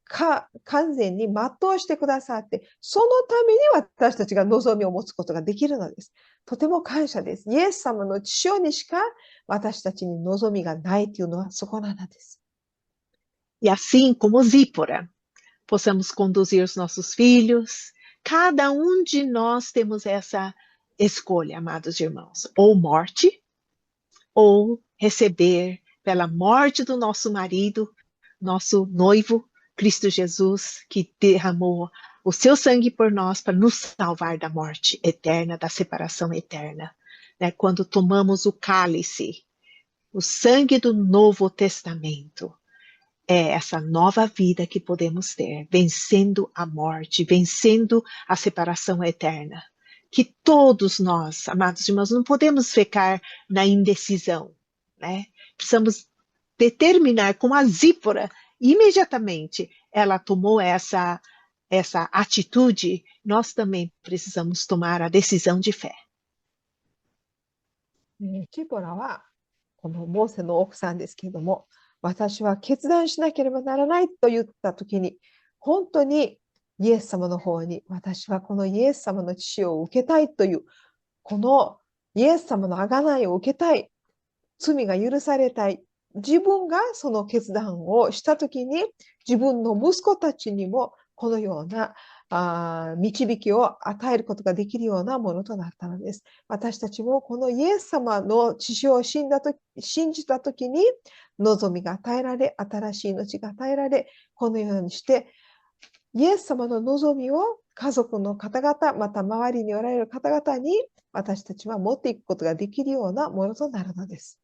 完全に全うしてくださって、そのために私たちが望みを持つことができるのです。とても感謝です。イエス様の血潮にしか私たちに望みがないというのはそこなのです。E assim como Zípora, possamos conduzir os nossos filhos. Cada de nós temos essa escolha, amados irmãos, ou morte, ou receber pela morte do nosso marido, nosso noivo, Cristo Jesus, que derramou o seu sangue por nós para nos salvar da morte eterna, da separação eterna. Né? Quando tomamos o cálice, o sangue do Novo Testamento, é essa nova vida que podemos ter, vencendo a morte, vencendo a separação eterna. Que todos nós, amados irmãos, não podemos ficar na indecisão, né? Precisamos determinar, como a Zípora, imediatamente ela tomou essa atitude, nós também precisamos tomar a decisão de fé. チポラはこのモーセの奥さんですけれども、私は決断しなければならないと言ったときに、本当にイエス様の方に、私はこのイエス様の血を受けたいという、このイエス様の贖いを受けたい、罪が許されたい、自分がその決断をしたときに、自分の息子たちにもこのような導きを与えることができるようなものとなったのです。私たちもこのイエス様の血を信じたときに、望みが与えられ、新しい命が与えられ、このようにして、イエス様の望みを家族の方々、また周りにおられる方々に、私たちは持っていくことができるようなものとなるのです。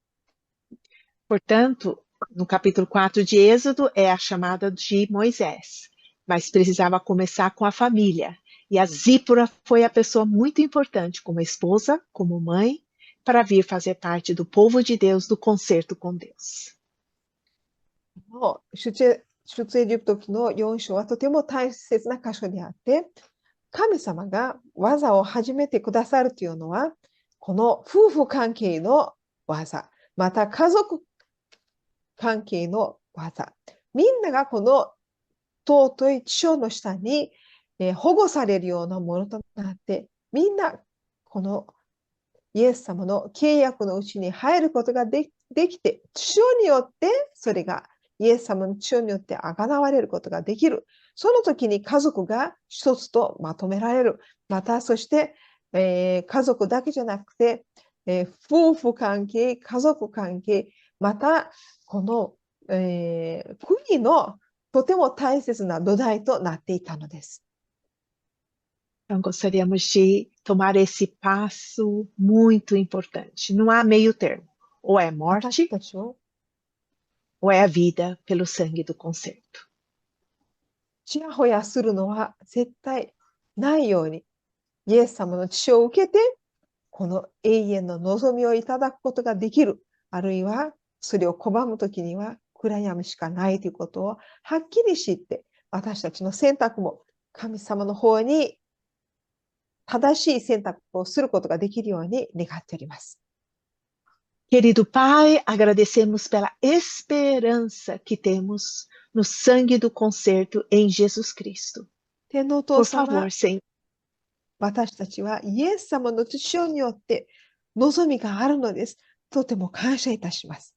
Portanto, no capítulo 4 de Êxodo é a chamada de Moisés, mas precisava começar com a família. E a Zípora foi a pessoa muito importante como esposa, como mãe, para vir fazer parte do povo de Deus, do concerto com Deus. 出エジプト記の4章はとても大切な箇所であって、神様が技を始めてくださるというのは、この夫婦関係の技、また家族関係の技、みんながこの尊い血潮の下に保護されるようなものとなって、みんなこのイエス様の契約のうちに入ることができて、血潮によってそれがイエス様の血潮によってあがなわれることができる。その時に家族が一つとまとめられる。またそして、家族だけじゃなくて、夫婦関係、家族関係、またこの、国のとても大切な土台となっていたのです。Então, gostaríamos de tomar esse passo muito importante. Não há meio termo. Ou é morte, ou é a vida pelo sangue do concerto. ちやほやするのは絶対ないように、イエス様の血を受けて、この永遠の望みをいただくことができる。あるいは、それを拒むときには暗闇しかないということをはっきり知って、私たちの選択も神様の方に正しい選択をすることができるように願っております。Querido Pai, agradecemos pela esperança que temos no sangue do concerto em Jesus Cristo. 天皇お父 Por 様、 favor, Senhor, 私たちはイエス様の血潮によって望みがあるのです。とても感謝いたします。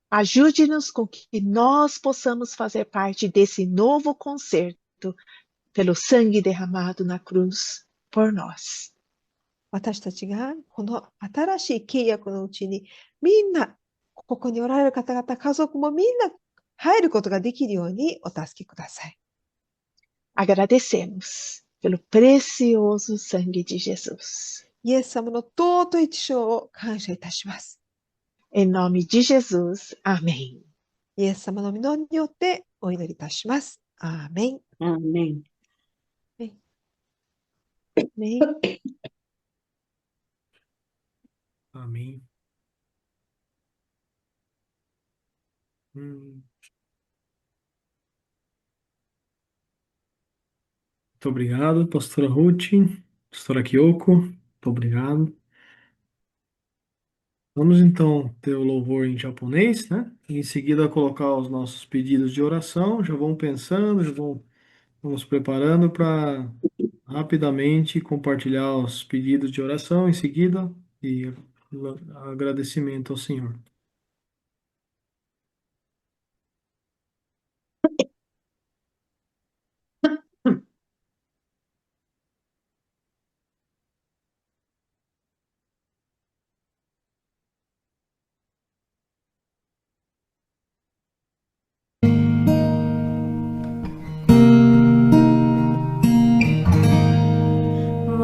ajude-nos com que nós possamos fazer parte desse novo concerto pelo sangue derramado na cruz por nós. 私たちがこの新しい契約のうちにみんな、ここにおられる方々、家族もみんな入ることができるようにお助けください。 Agradecemos pelo precioso sangue de Jesus. イエス様の尊い血潮を感謝いたします。 Em nome de Jesus, amém. イエス様の御名によってお祈りいたします。アーメン。 Amém. Amém. Amém. Muito obrigado, pastora Ruth, pastora Kyoko, muito obrigado. Vamos então ter o louvor em japonês, né? E em seguida colocar os nossos pedidos de oração. Já vão pensando, vamos preparando para rapidamente compartilhar os pedidos de oração em seguida e agradecimento ao Senhor.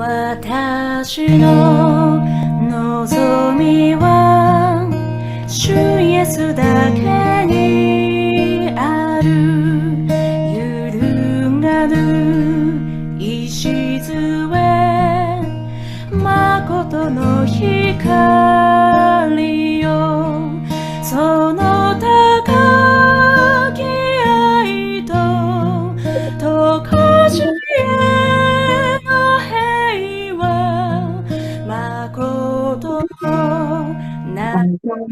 私の望みは主イエスだけにある。揺るがぬ礎誠の光よ、その高き愛ととかし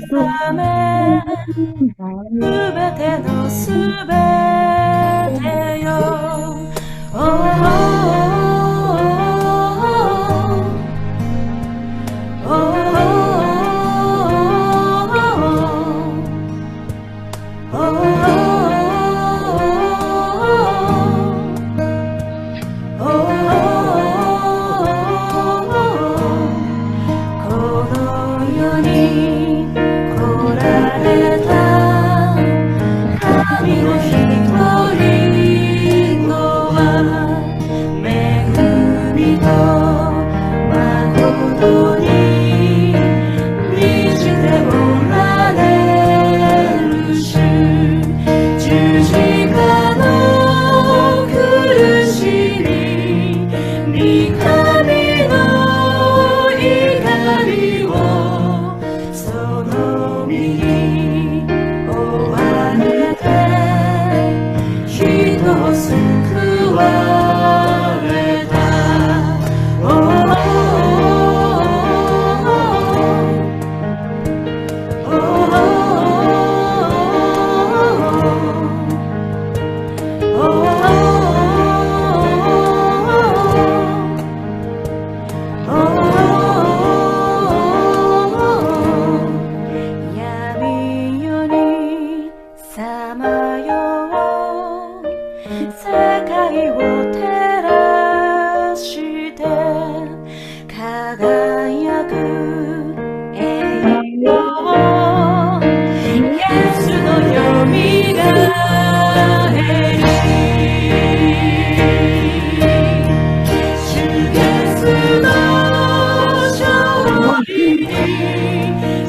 ためすべてのすべてよ、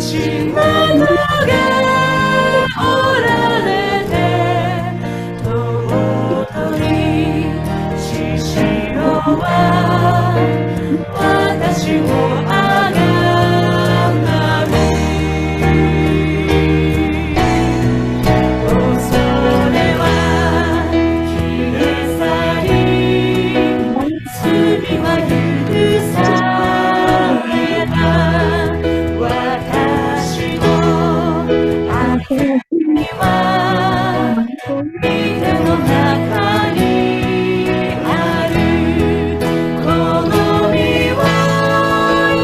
死ななげおられて出の中にあるこの身は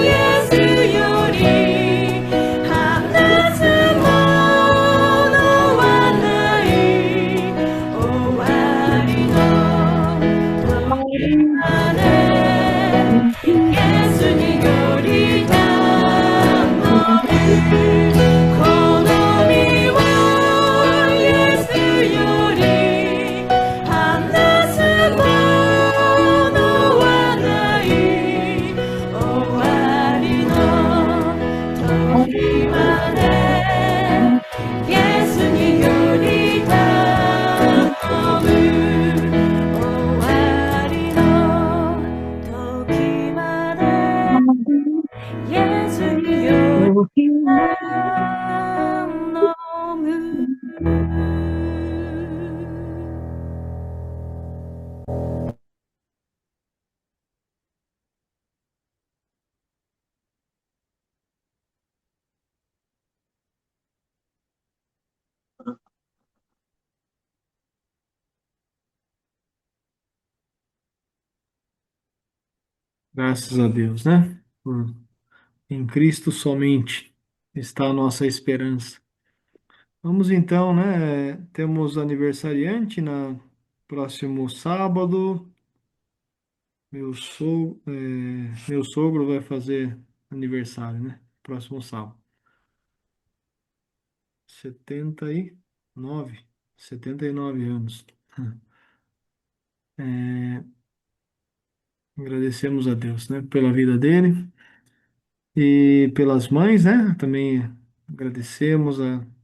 イエスより離すものはない終わりの時までイエスにより頼むこの身はイエスより離すものはない終わりの時までイエスにより頼む終わりの時までイエスにより頼む。Graças a Deus, né? Em Cristo somente está a nossa esperança. Vamos então, né? Temos aniversariante na próximo sábado. Meu sogro vai fazer aniversário, né? Próximo sábado. 79, 79 anos. É, agradecemos a Deus, né? Pela vida dele e pelas mães, né? Também agradecemos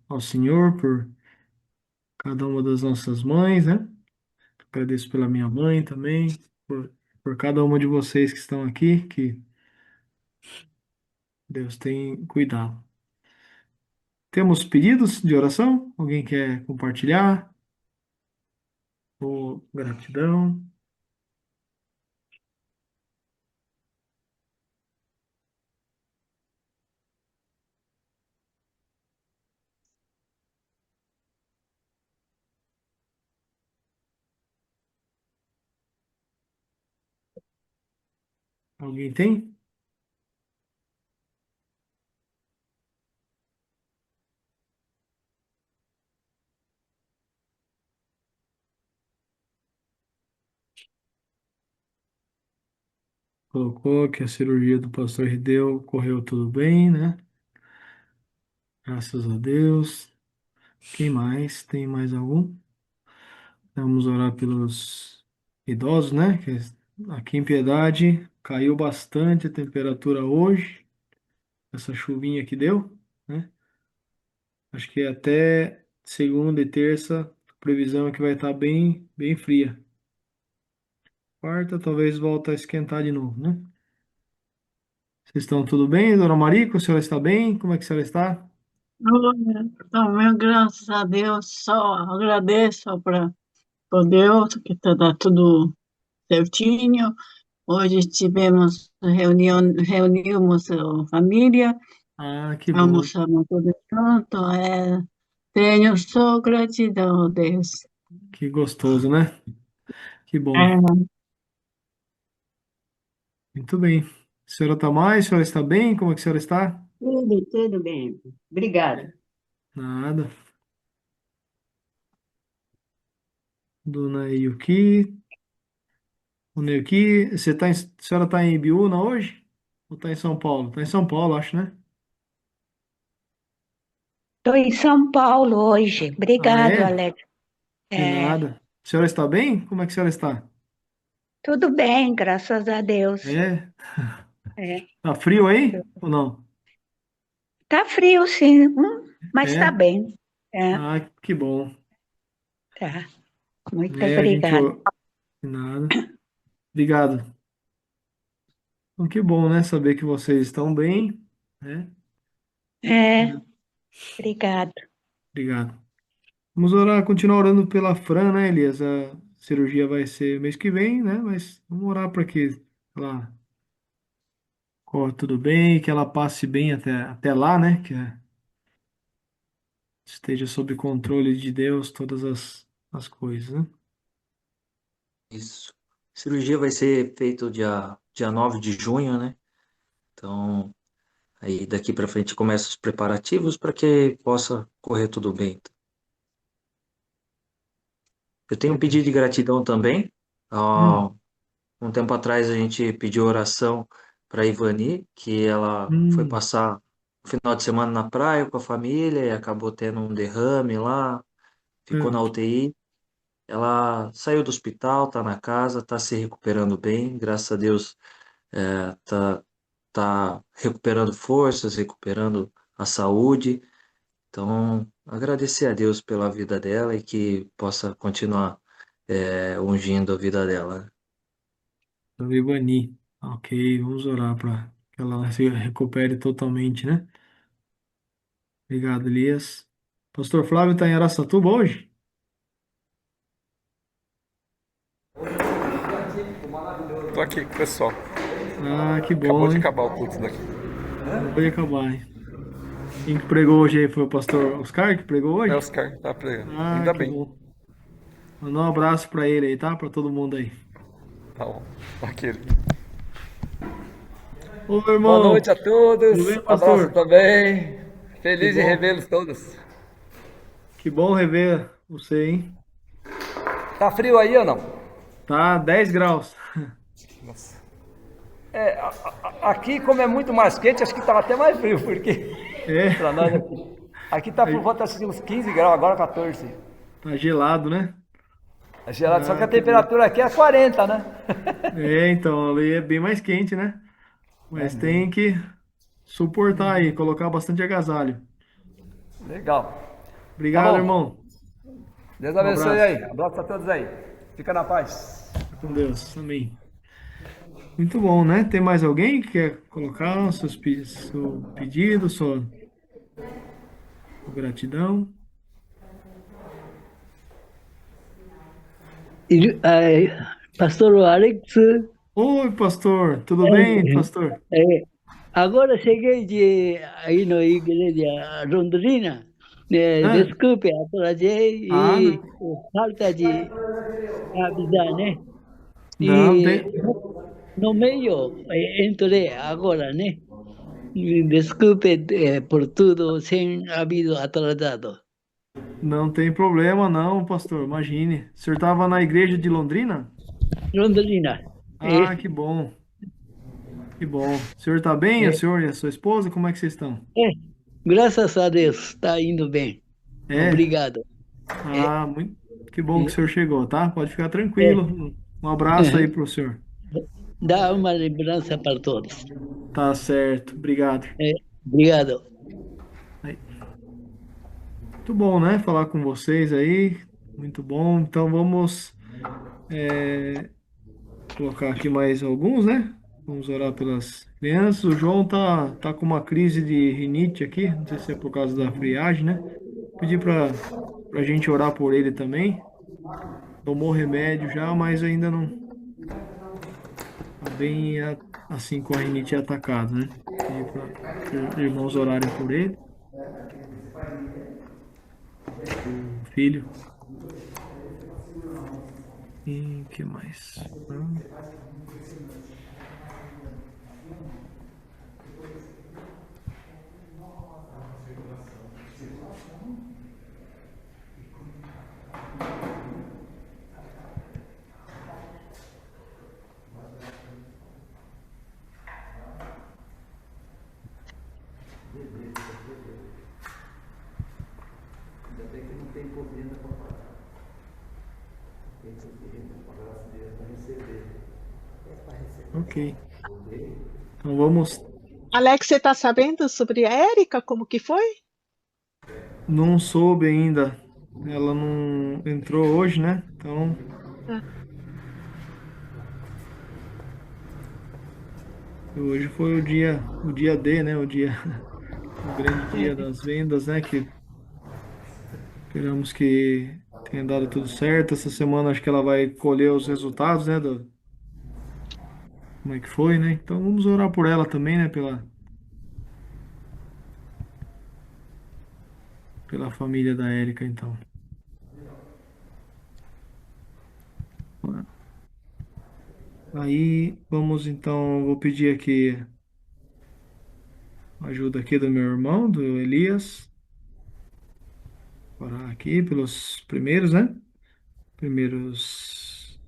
ao Senhor por cada uma das nossas mães, né? Agradeço pela minha mãe também, por cada uma de vocês que estão aqui, que Deus tem cuidado. Temos pedidos de oração? Alguém quer compartilhar? Ou gratidão? Alguém tem? Colocou que a cirurgia do pastor Rideu correu tudo bem, né? Graças a Deus. Quem mais? Tem mais algum? Vamos orar pelos idosos, né? Que aqui em Piedade caiu bastante a temperatura hoje, essa chuvinha que deu, né? Acho que até segunda e terça, a previsão é que vai estar bem, bem fria. Quarta, talvez volte a esquentar de novo, né? Vocês estão tudo bem, dona Marico? A senhora está bem? Como é que a senhora está? Então, meu, graças a Deus, só agradeço por Deus que está tudo certinho. Hoje tivemos reunimos a família, Ah, que bom, almoçamos tudo junto. Tenho só gratidão a Deus. que gostoso, né? Que bom. É, Muito bem. A senhora está mais? A senhora está bem? Como é que a senhora está? Tudo bem. Obrigada. Nada. Dona Yuki. Dona Yuki, a senhora está em Ibiúna hoje? Ou está em São Paulo? Está em São Paulo, acho, né? Estou em São Paulo hoje. Ah, Obrigado, é? Alex. De É, nada. A senhora está bem? Como é que a senhora está? tudo bem, graças a Deus. É? É. Tá frio aí? Ou não? Tá frio, sim, mas tá É? bem. É, Ah, que bom. tá. Muito É, a gente. obrigada. De nada. Obrigado. Então, que bom, né? Saber que vocês estão bem, né? É, obrigado. Obrigado. Vamos orar, continuar orando pela Fran, né, Elias? A cirurgia vai ser mês que vem, né? Mas vamos orar para que ela corra tudo bem, que ela passe bem até lá, né? Que esteja sob controle de Deus todas as as coisas, né? Isso. Cirurgia vai ser feita dia 9 de junho, né? Então, aí daqui para frente começam os preparativos para que possa correr tudo bem. Eu tenho um pedido de gratidão também. Hum, Ah, um tempo atrás a gente pediu oração para Ivani, que ela foi hum, passar o final de semana na praia com a família e acabou tendo um derrame lá, ficou na é. UTI. Ela saiu do hospital, tá na casa, tá se recuperando bem, graças a Deus, tá recuperando forças, recuperando a saúde. Então, agradecer a Deus pela vida dela e que possa continuar ungindo a vida dela. Do Ivani. Ok, vamos orar para que ela se recupere totalmente, né? Obrigado, Elias. Pastor Flávio está em Araçatuba hoje? Tô aqui com o pessoal. Ah, que Acabou bom, de hein? acabar o culto daqui. Acabou de acabar, hein? Quem que pregou hoje aí foi o pastor Oscar que pregou É hoje? Oscar, tá pregando. Ah, Ainda que bem. bom. Manda um abraço para ele aí, tá? Para todo mundo aí. Tá bom. Aquele. Ô, Boa irmão, noite a tudo todos. bem, Abraço pastor? também. Que Feliz de bom. revê-los todos. Que bom rever você, hein? Tá frio aí ou não? Tá 10 graus. Nossa. Aqui, como é muito mais quente, acho que tá até mais frio, porque É, pra nós aqui. Aqui tá por aí volta de uns 15 graus, agora 14. tá gelado, né? É gelado, só que Ah, a que bom. temperatura aqui é 40, né? É, então, ali é bem mais quente, né? É Mas tem mesmo. que suportar aí, colocar bastante agasalho. Legal. Tá Obrigado, bom. irmão. Deus Um abençoe abraço. aí. Abraço a todos aí. Fica na paz. Fica com Deus. Amém. Muito bom, né? Tem mais alguém que quer colocar o seu pedido, sua gratidão? Pastor Alex, Oi, pastor. Tudo bem, eh, pastor? agora cheguei aí na igreja Londrina. Ah, Desculpe, atrasei e não. falta de avisar, né? Não, E tem, no meio entrei agora, né? Desculpe por tudo sem aviso atrasado. não tem problema, não, pastor. Imagine. O senhor estava na igreja de Londrina? Londrina, Ah, que bom. Que bom. O senhor está bem? O é, senhor e a sua esposa, como é que vocês estão? é, graças a Deus, está indo bem. É? Obrigado. É, Ah, muito. Que bom que o é, senhor chegou, tá? Pode ficar é, tranquilo. Um abraço aí é. pro senhor. Dá uma lembrança para todos. Tá certo. Obrigado. É, obrigado. Aí. Muito bom, né? Falar com vocês aí. Muito bom. Então vamos colocar aqui mais alguns, né? Vamos orar pelas crianças. O João tá com uma crise de rinite aqui. Não sei se é por causa da friagem, né? Pedir pra gente orar por ele também. Tomou remédio já, mas ainda não tá bem assim com a rinite atacado, né? Pedir para irmãos orarem por ele, o filho. E o que mais? Ok. Então vamos. Alex, você está sabendo sobre a Érica? Como que foi? Não soube ainda. Ela não entrou hoje, né? Então, Ah, hoje foi o dia D, né? O grande dia é. das vendas, né? Que esperamos que tenha dado tudo certo. Essa semana acho que ela vai colher os resultados, né? Como é que foi, né? Então vamos orar por ela também, né? Pela família da Érica, então. Aí, vamos então, vou pedir aqui ajuda aqui do meu irmão, do Elias, orar aqui pelos primeiros, né? Primeiros,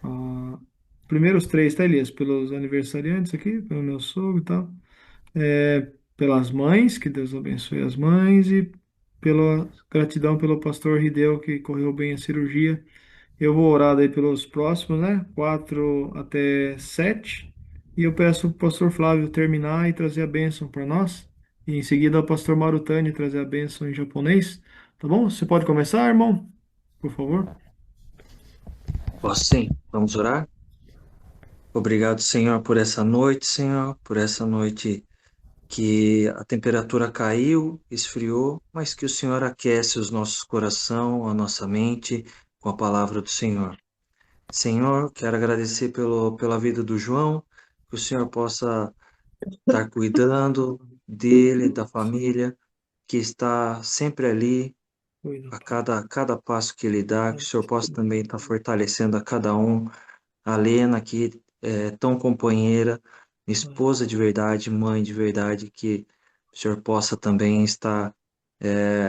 ah, primeiros três, tá, Elias? Pelos aniversariantes aqui, pelo meu sogro e tal. Pelas mães, que Deus abençoe as mães, e pela gratidão pelo pastor Rideu, que correu bem a cirurgia. Eu vou orar daí pelos próximos, né? 4 até 7. E eu peço o pastor Flávio terminar e trazer a bênção para nós. E em seguida o pastor Marutani trazer a bênção em japonês. Tá bom? Você pode começar, irmão? Por favor. Posso sim? Vamos orar? Obrigado, Senhor, por essa noite, Senhor, por essa noite que a temperatura caiu, esfriou, mas que o Senhor aquece os nossos coração, a nossa mente com a palavra do Senhor. Senhor, quero agradecer pela vida do João, que o Senhor possa estar cuidando dele, da família, que está sempre ali, Cuida, a Pai. cada passo que ele dá, que o Senhor possa também estar fortalecendo a cada um. A Lena, que é tão companheira, esposa de verdade, mãe de verdade, que o Senhor possa também estar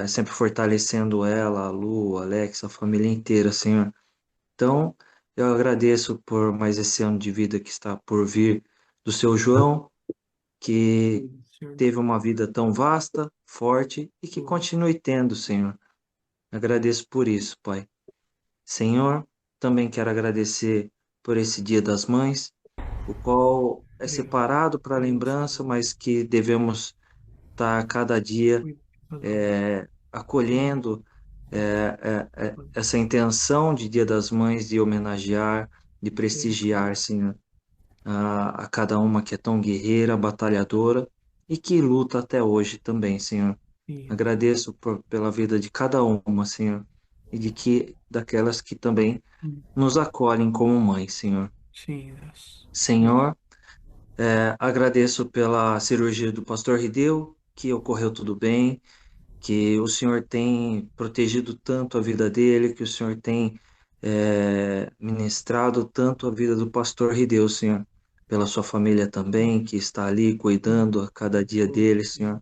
sempre fortalecendo ela, a Lu, a Alex, a família inteira, Senhor. Então, eu agradeço por mais esse ano de vida que está por vir do seu João, que Cuida, Senhor. teve uma vida tão vasta, forte e que Cuida. continue tendo, Senhor. Agradeço por isso, Pai. Senhor, também quero agradecer por esse Dia das Mães, o qual é Obrigado. separado para Obrigado, lembrança, Senhor. mas que devemos estar cada dia Cuida de cada um. acolhendo essa intenção de Dia das Mães de homenagear, de prestigiar, Senhor, a cada uma que é tão guerreira, batalhadora e que luta até hoje também, Senhor. Sim, Agradeço pela vida de cada uma, Senhor, e daquelas que também nos acolhem como mãe, Senhor. sim, Deus. Senhor, agradeço pela cirurgia do pastor Rideu, que ocorreu tudo bem, que o Senhor tem protegido tanto a vida dele, que o Senhor tem ministrado tanto a vida do pastor Rideu, Senhor, pela sua família também, que está ali cuidando a cada dia dele, Senhor.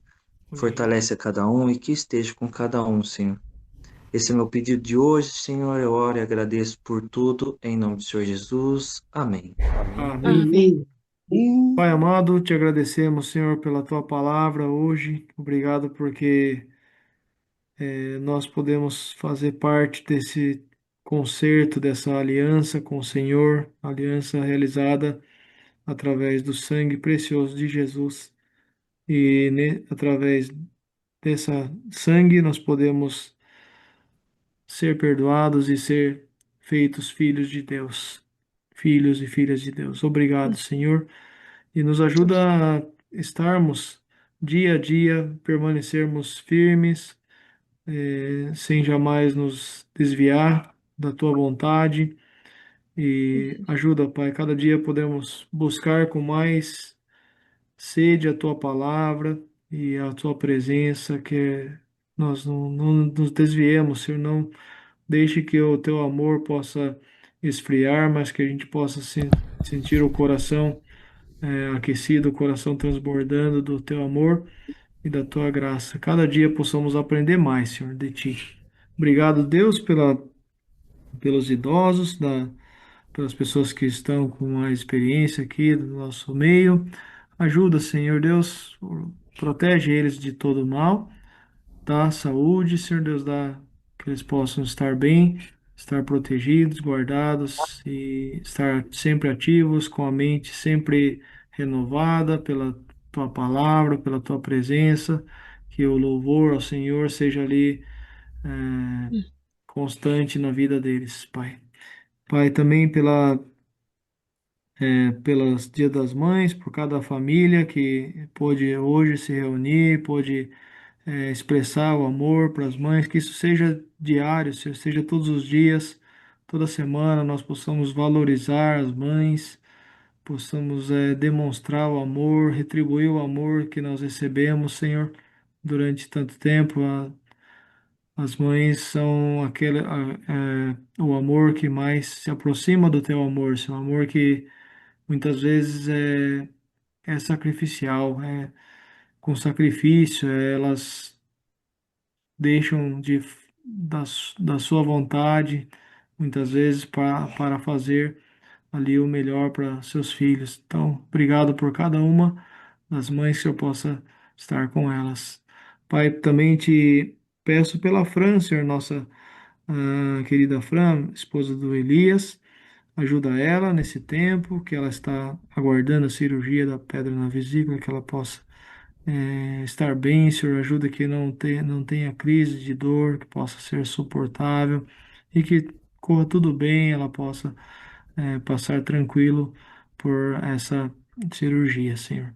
Fortalece a cada um e que esteja com cada um, Senhor. Esse é o meu pedido de hoje, Senhor. Eu oro e agradeço por tudo, em nome do Senhor Jesus. Amém. Amém. Amém. Pai amado, te agradecemos, Senhor, pela tua palavra hoje. Obrigado porque nós podemos fazer parte desse concerto, dessa aliança com o Senhor, aliança realizada através do sangue precioso de Jesus. E através dessa sangue nós podemos ser perdoados e ser feitos filhos de Deus, filhos e filhas de Deus. Obrigado, Senhor, e nos ajuda a estarmos dia a dia, permanecermos firmes, sem jamais nos desviar da tua vontade. E ajuda, Pai, cada dia podemos buscar com mais sede a tua palavra e a tua presença, que nós não nos desviemos, Senhor, não deixe que o teu amor possa esfriar, mas que a gente possa sentir o coração aquecido, o coração transbordando do teu amor e da tua graça. Cada dia possamos aprender mais, Senhor, de ti. Obrigado, Deus, pelos idosos, pelas pessoas que estão com mais experiência aqui do nosso meio. Ajuda, Senhor Deus, protege eles de todo mal, dá saúde, Senhor Deus, dá que eles possam estar bem, estar protegidos, guardados e estar sempre ativos, com a mente sempre renovada pela tua palavra, pela tua presença, que o louvor ao Senhor seja ali constante na vida deles, Pai. Pai, também pelas Dia das Mães, por cada família que pôde hoje se reunir, pôde expressar o amor para as mães, que isso seja diário, seja todos os dias, toda semana, nós possamos valorizar as mães, possamos demonstrar o amor, retribuir o amor que nós recebemos, Senhor, durante tanto tempo, As mães são o amor que mais se aproxima do teu amor, seu amor que muitas vezes é sacrificial, com sacrifício, elas deixam da sua vontade, muitas vezes, para fazer ali o melhor para seus filhos. Então, obrigado por cada uma das mães que eu possa estar com elas. Pai, também te peço pela Fran, Senhor, nossa querida Fran, esposa do Elias, ajuda ela nesse tempo que ela está aguardando a cirurgia da pedra na vesícula, que ela possa estar bem, Senhor, ajuda que não tenha crise de dor, que possa ser suportável e que corra tudo bem, ela possa passar tranquilo por essa cirurgia, Senhor.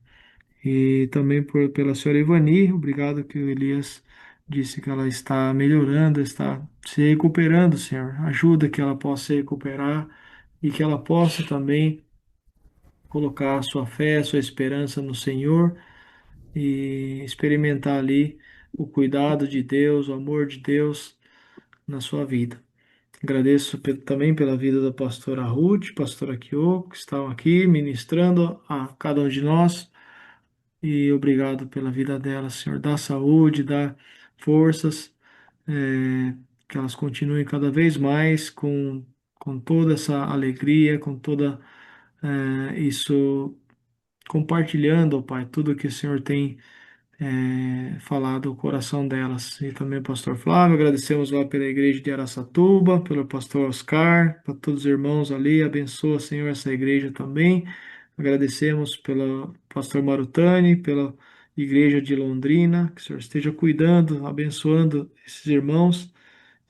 E também pela senhora Ivani, obrigado que o Elias disse que ela está melhorando, está se recuperando, Senhor. Ajuda que ela possa se recuperar e que ela possa também colocar a sua fé, a sua esperança no Senhor e experimentar ali o cuidado de Deus, o amor de Deus na sua vida. Agradeço também pela vida da pastora Ruth, pastora Kyoko, que estão aqui ministrando a cada um de nós. E obrigado pela vida dela, Senhor. Dá saúde, dá forças, que elas continuem cada vez mais com toda essa alegria, com toda isso, compartilhando, ó Pai, tudo que o Senhor tem falar do coração delas. E também o pastor Flávio, agradecemos lá pela igreja de Araçatuba, pelo pastor Oscar, para todos os irmãos ali, abençoa, Senhor, essa igreja também. Agradecemos pelo pastor Marutani, pela igreja de Londrina, que o Senhor esteja cuidando, abençoando esses irmãos.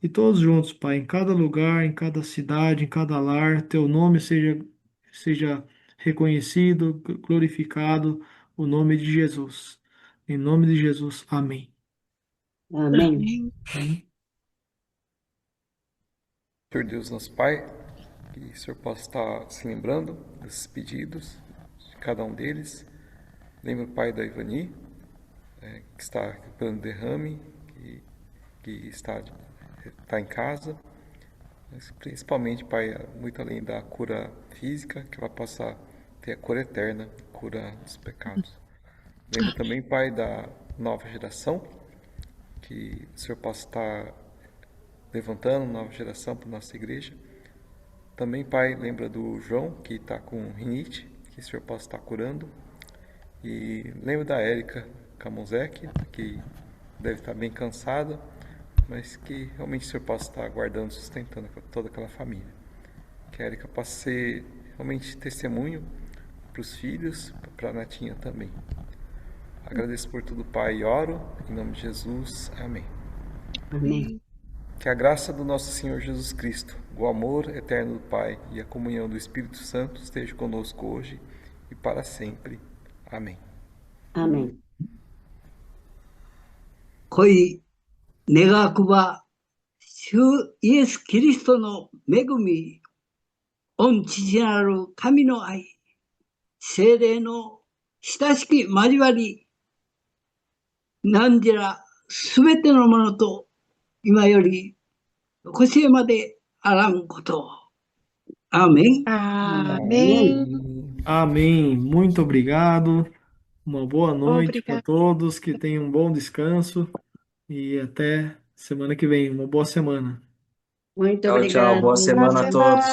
E todos juntos, Pai, em cada lugar, em cada cidade, em cada lar, teu nome seja reconhecido, glorificado, o nome de Jesus. Em nome de Jesus, amém. Amém. Senhor Deus, nosso Pai, que o Senhor possa estar se lembrando desses pedidos, de cada um deles. Lembra o pai da Ivani, que está recuperando derrame, que está em casa. Mas principalmente, Pai, muito além da cura física, que ela possa ter a cura eterna, cura dos pecados. Lembra também, Pai, da nova geração, que o Senhor possa estar levantando nova geração para a nossa igreja. Também, Pai, lembra do João, que está com rinite, que o Senhor possa estar curando. E lembra da Érica Camonzec, que deve estar bem cansada, mas que realmente o Senhor possa estar guardando, sustentando toda aquela família. Que a Érica possa ser realmente testemunho para os filhos, para a netinha também. Agradeço por tudo, Pai, e oro em nome de Jesus. Amém. Amém. Que a graça do nosso Senhor Jesus Cristo, o amor eterno do Pai e a comunhão do Espírito Santo esteja conosco hoje e para sempre. Amém. Amém. 恋願くば、主イエス・キリストの恵み、御父なる神の愛、聖霊の親しき交わり、何時らすべてのものと、今より、こしえまであらんことを。Amém. Amém. Amém. Muito obrigado. Uma boa noite para Obrigada. todos, que tenham um bom descanso e até semana que vem. Uma boa semana. Muito Tchau, tchau. obrigado. Boa semana a todos.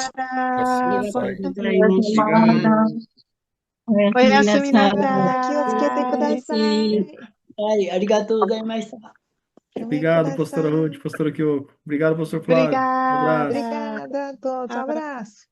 Obrigado, pastora Ruth, pastora Kyoko. Obrigado, pastor Flávio. Um abraço. Obrigada a todos. Um abraço.